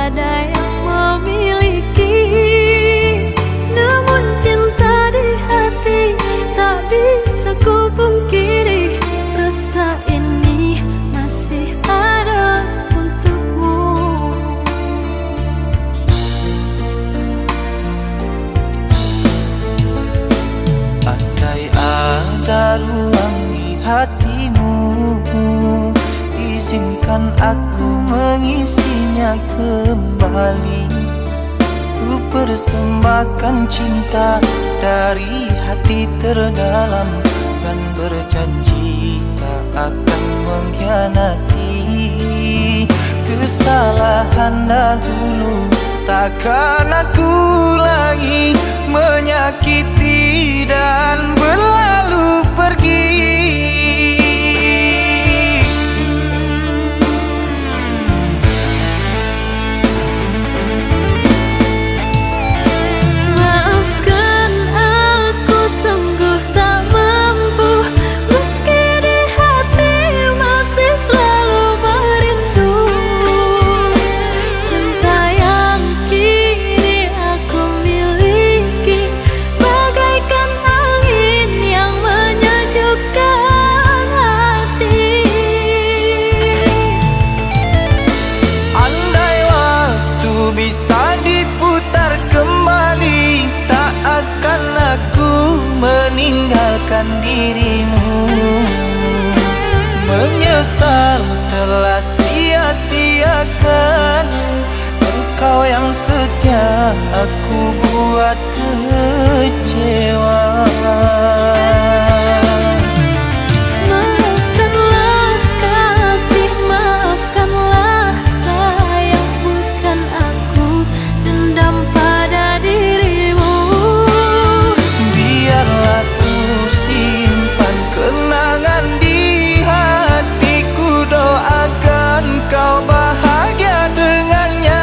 Ada yang memiliki Izinkan aku mengisinya kembali. Ku persembahkan cinta dari hati terdalam, dan berjanji tak akan mengkhianati. Kesalahan dahulu takkan aku lagi menyakiti dan berlalu pergi. Maafkan aku sungguh tak mampu, meski di hati masih selalu merindu. Cinta yang kini aku miliki bagaikan angin yang menyejukkan hati. Andai waktu bisa diputar kembali, tak akan aku meninggalkan dirimu. Menyesal telah sia-siakan engkau yang setia, aku buat kecewa. Maafkanlah kasih, maafkanlah sayang, bukan aku dendam pada dirimu. Biarlah ku simpan kenangan di hatiku, doakan kau bahagia dengannya.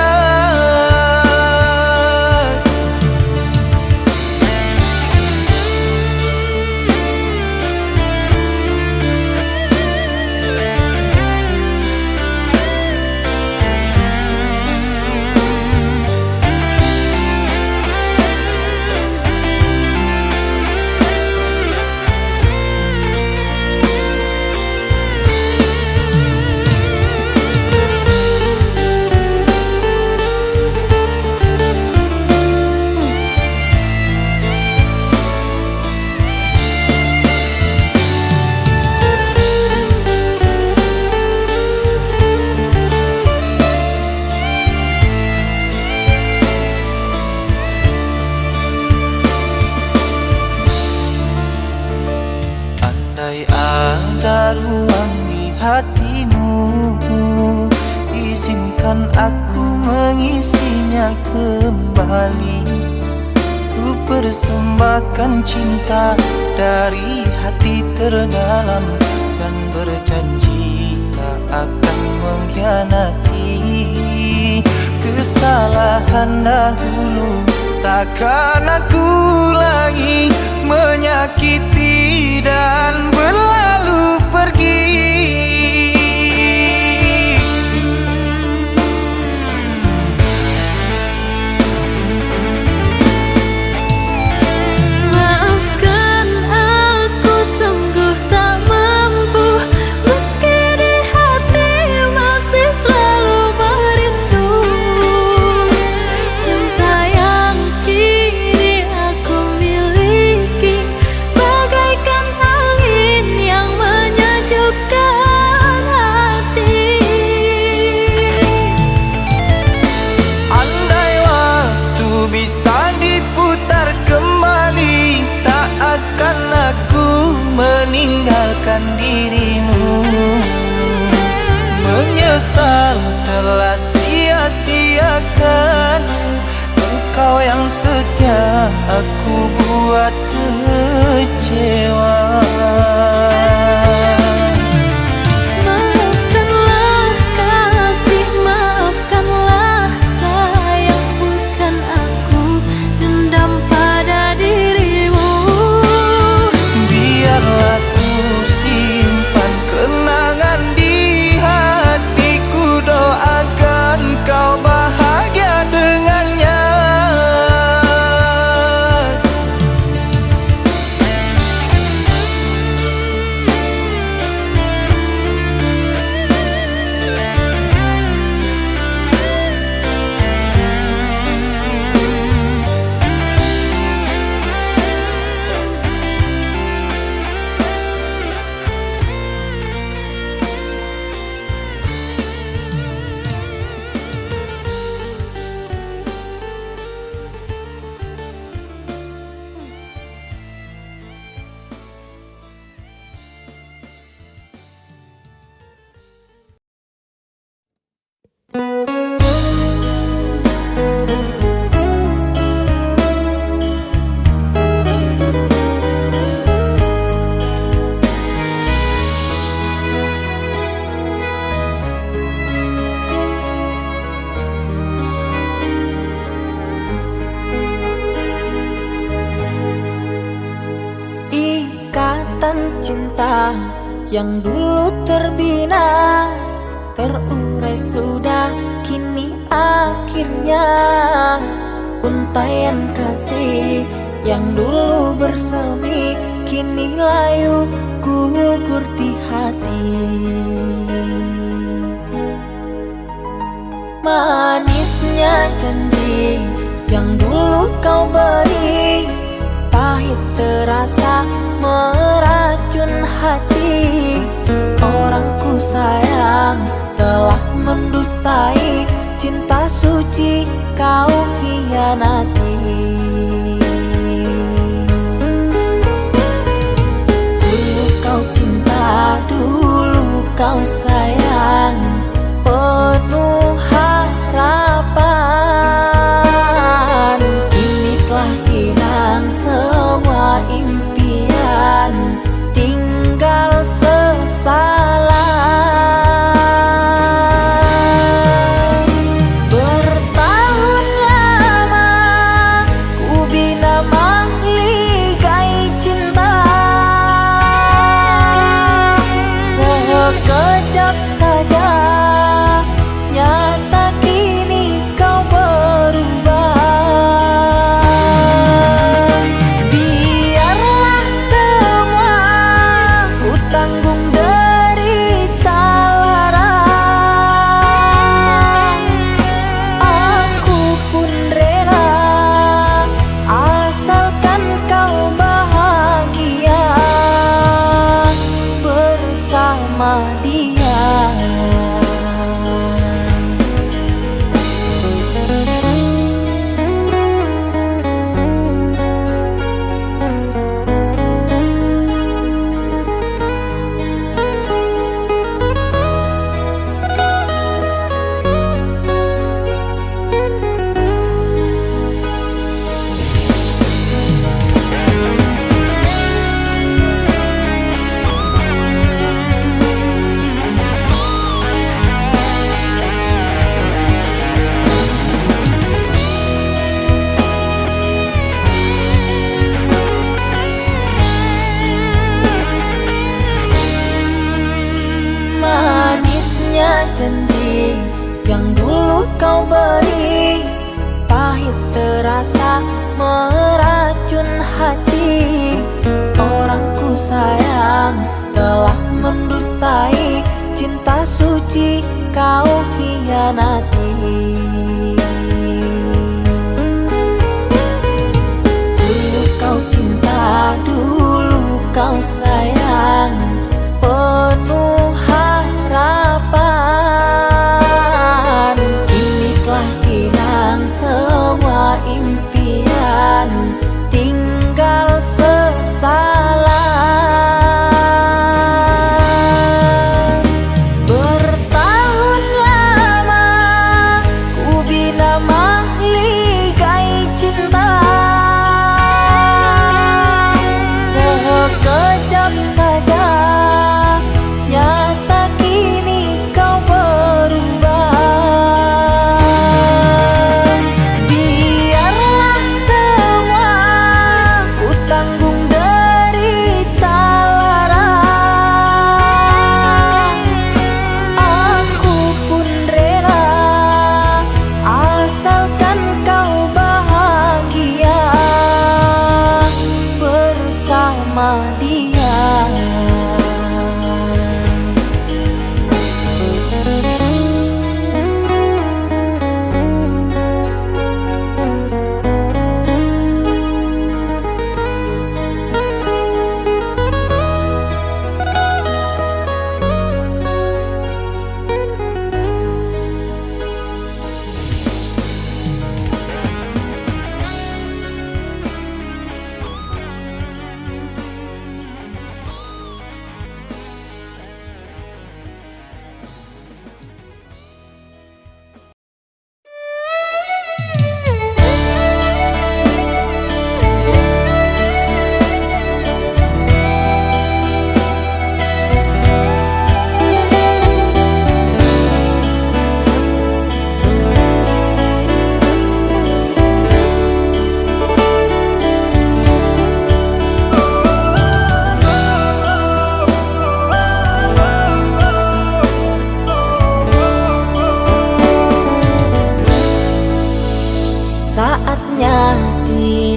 Andai ada ruang di hatimu, izinkan aku mengisinya kembali. Ku persembahkan cinta dari hati terdalam, dan berjanji tak akan mengkhianati. Kesalahan dahulu takkan aku lagi menyakiti dan berlalu pergi. Maafkan aku sungguh tak mampu, meski di hati masih selalu merindu. Cinta yang kini aku miliki bagaikan angin yang menyejukkan hati. Andai waktu bisa diputar kembali, tak akan aku meninggalkan dirimu. Menyesal telah sia-siakan engkau yang setia, aku buat kecewa. Maafkanlah kasih, maafkanlah sayang, bukan aku dendam pada dirimu. Biarlah ku simpan kenangan di hatiku, doakan kau bahagia dengannya. yang dulu terbina, terurai sudah kini akhirnya. Untaian kasih yang dulu bersemi, kini layu gugur di hati. Manisnya janji yang dulu kau beri, pahit terasa meracun hati. Orang ku sayang telah mendustai, cinta suci kau hianati. Dulu kau cinta, dulu kau sayang, penuh harapan. Kini telah hilang semua impian, tinggal sesalan. Bertahun lama ku bina mahligai cinta, sekejap saja nyata kini kau berubah. Biarlah semua ku tanggung derita lara, aku pun rela asalkan kau bahagia bersama dia. Manisnya janji yang dulu kau beri, pahit terasa meracun hati. Orang ku sayang telah mendustai, cinta suci kau hianati. Dulu kau cinta, dulu kau sayang, penuh harapan. Kini telah hilang semua impian, tinggal sesalan. Bertahun lama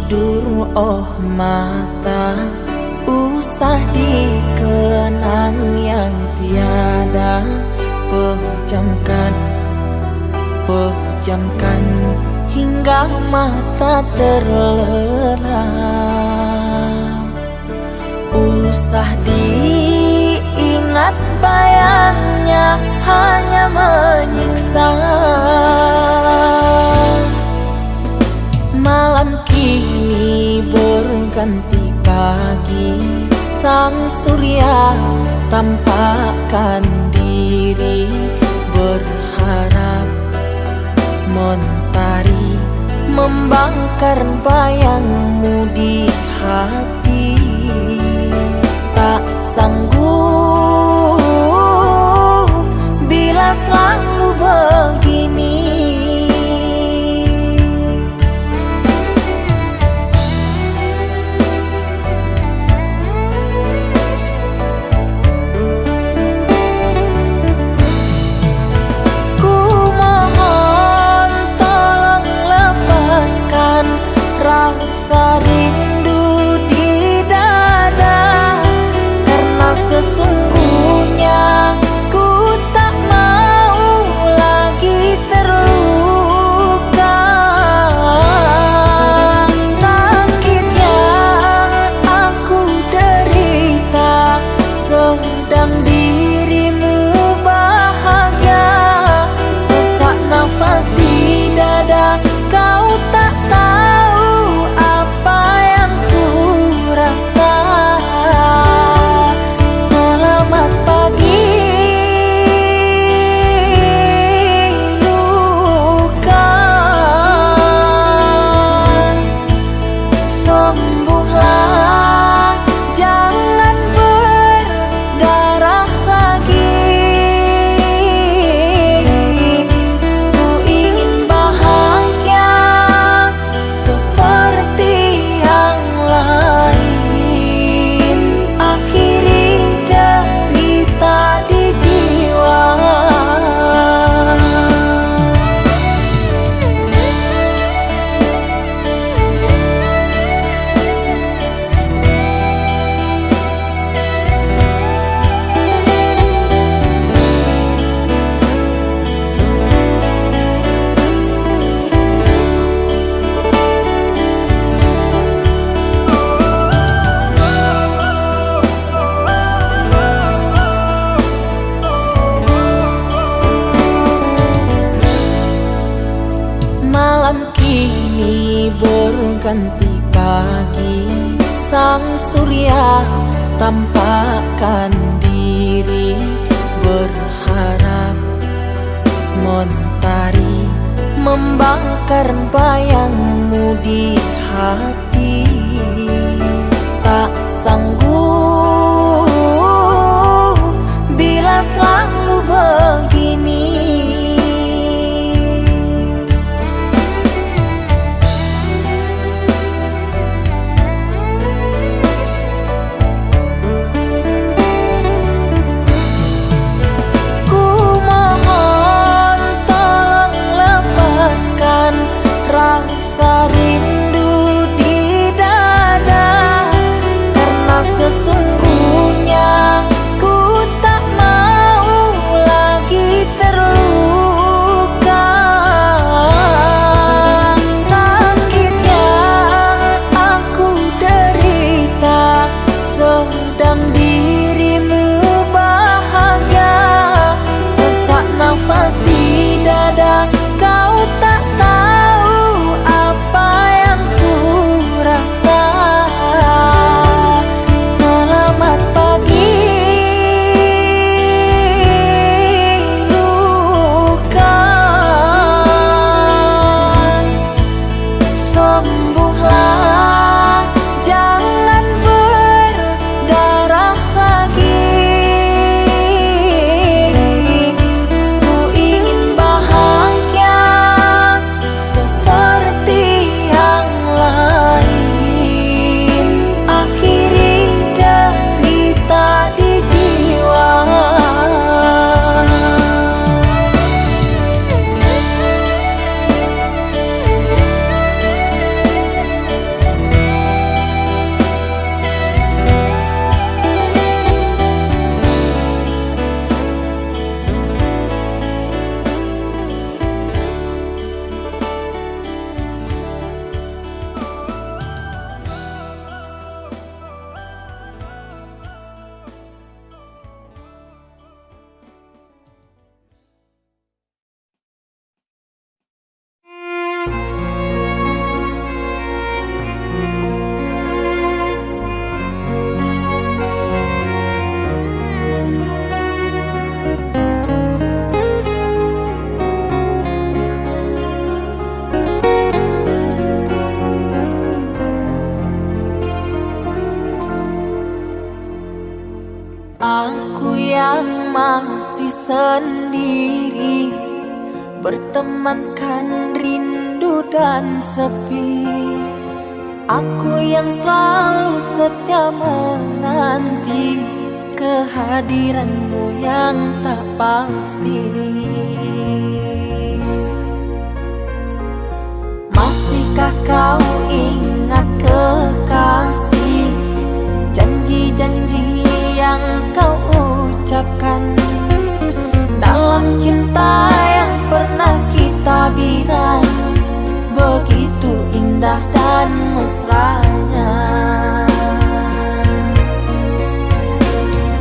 tidur oh mata, usah dikenang yang tiada. Pejamkan hingga mata terlelap. Usah diingat bayangnya hanya menyiksa. Malam kini berganti pagi, sang surya tampakkan diri, berharap mentari membakar bayangmu di hati. Tak sanggup bila selalu begini. Rasa rindu di dada, karena sesungguhnya ku tak mau lagi terluka. Sakit yang aku derita, sedang dirimu bahagia. Sesak nafas di dada, kau tak tahu apa yang ku rasa. Selamat pagi luka, sembuhlah, jangan berdarah lagi. Ku ingin bahagia seperti yang lain, akhiri derita di jiwa. Malam kini berganti pagi, sang surya tampakkan diri, berharap mentari membakar bayangmu di hati. Tak sanggup bila selalu begini. Rasa rindu di dada, karena pertemankan rindu dan sepi. Aku yang selalu setia menanti kehadiranmu yang tak pasti. Masihkah kau ingat kekasih, janji-janji yang kau ucapkan dalam cinta yang pernah kita bina, begitu indah dan mesranya.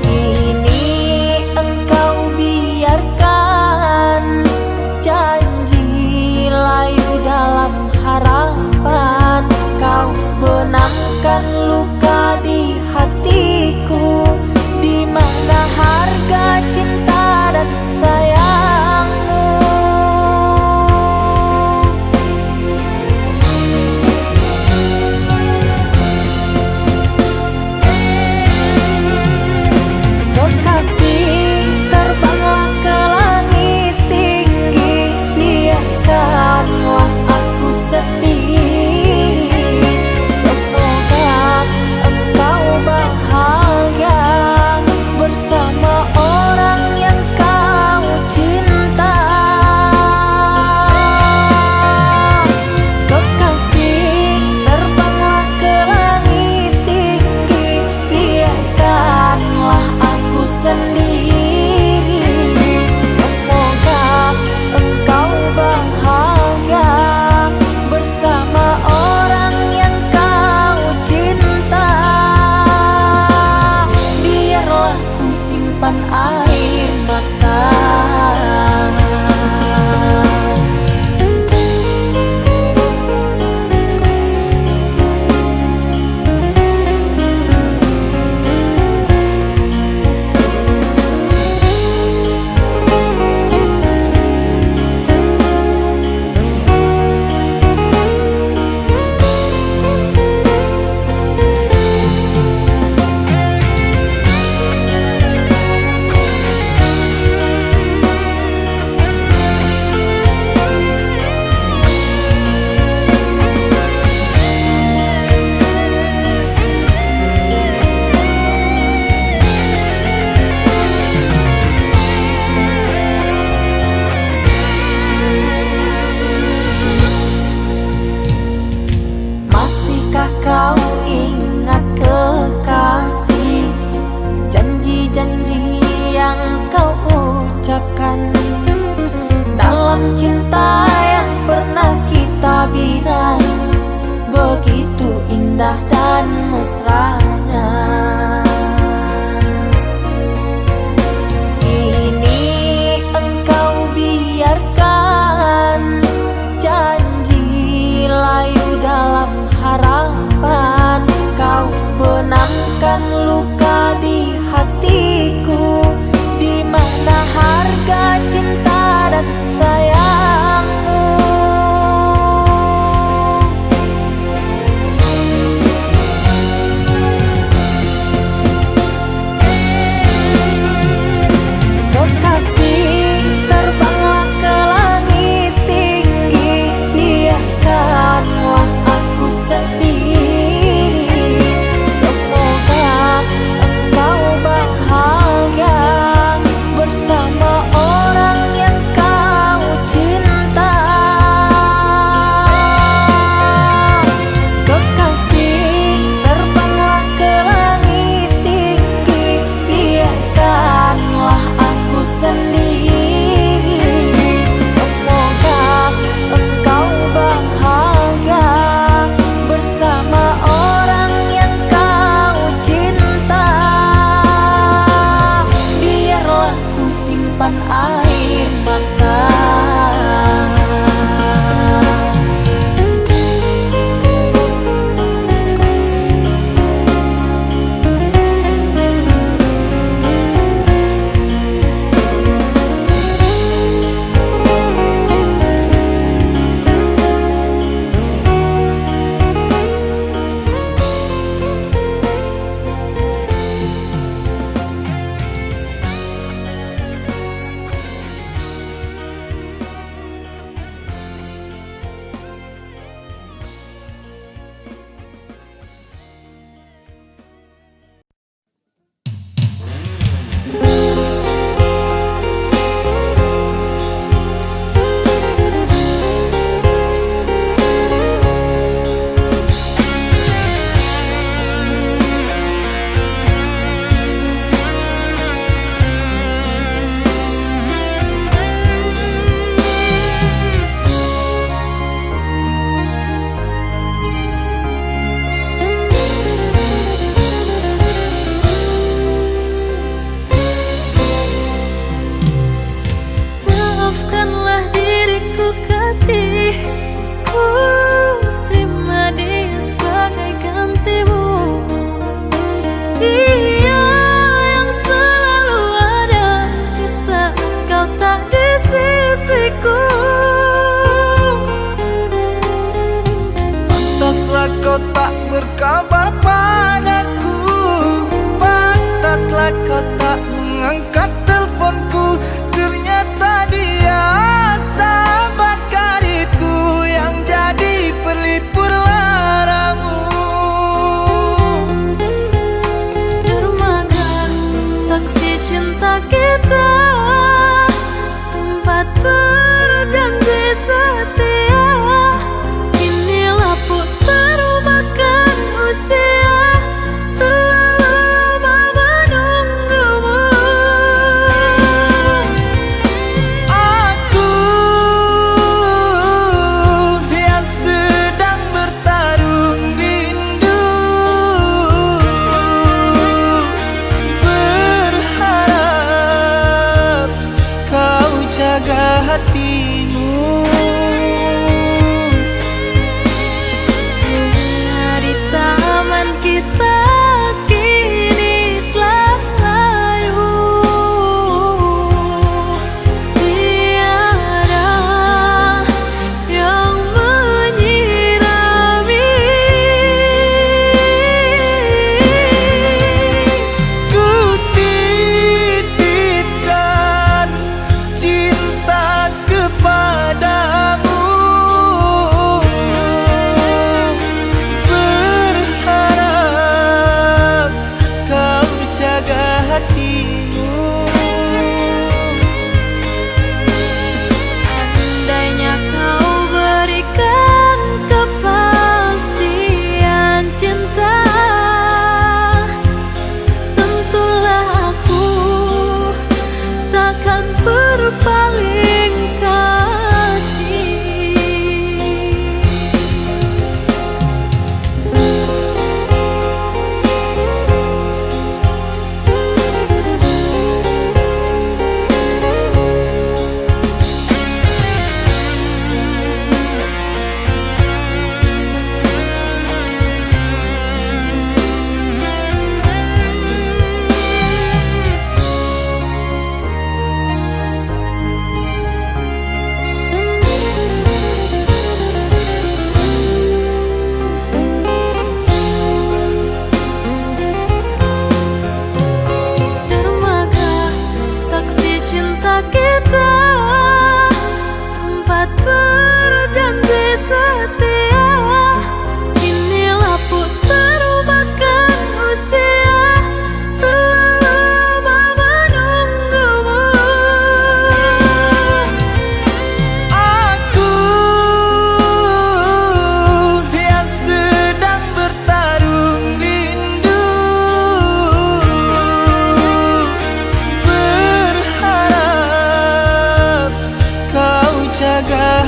Kini engkau biarkan janji layu dalam harapan, kau benamkan luka di hatiku, di mana harga cinta dan sayangmu. Kekasih, terbanglah ke langit tinggi, biarkanlah aku sendiri. Semoga engkau bahagia bersama orang yang kau cinta. Kekasih, terbanglah ke langit tinggi, biarkanlah aku sendiri. Semoga engkau bahagia bersama orang yang kau cinta. Biarlah ku simpan air mata. Masihkah kau ingat kekasih, janji-janji yang kau ucapkan dalam cinta yang pernah kita bina, begitu indah dan mesranya. Kini engkau biarkan janji layu dalam harapan, kau benamkan luka di hatiku, di mana harga cinta dan sayangmu.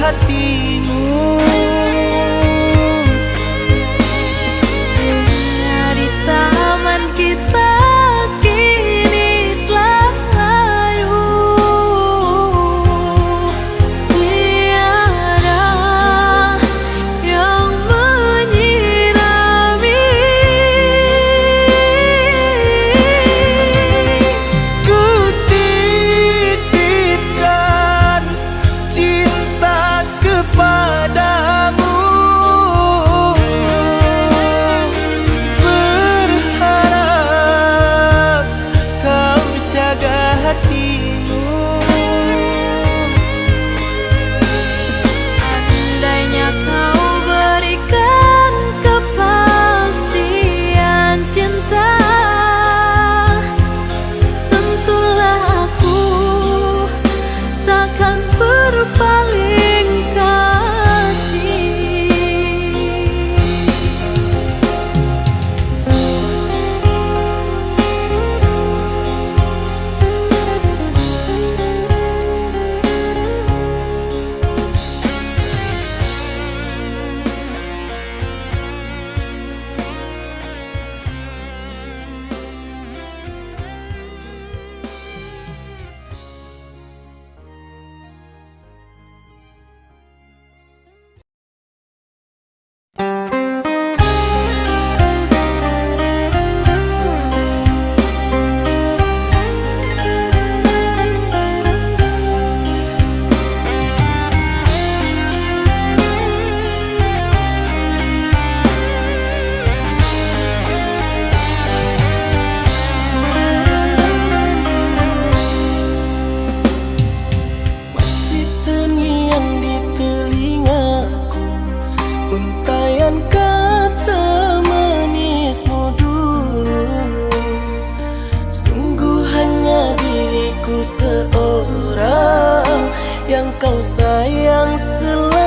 hatimu. Dunia di taman kita kini telah layu, tiada yang menyirami. Ku titipkan cinta kepadamu, berharap kau jaga hatimu. Andainya kau berikan kepastian cinta, tentulah aku takkan berpaling kasih. Masih terngiang di telingaku untaian kata manismu dulu. Sungguh hanya diriku seorang yang kau sayang selalu.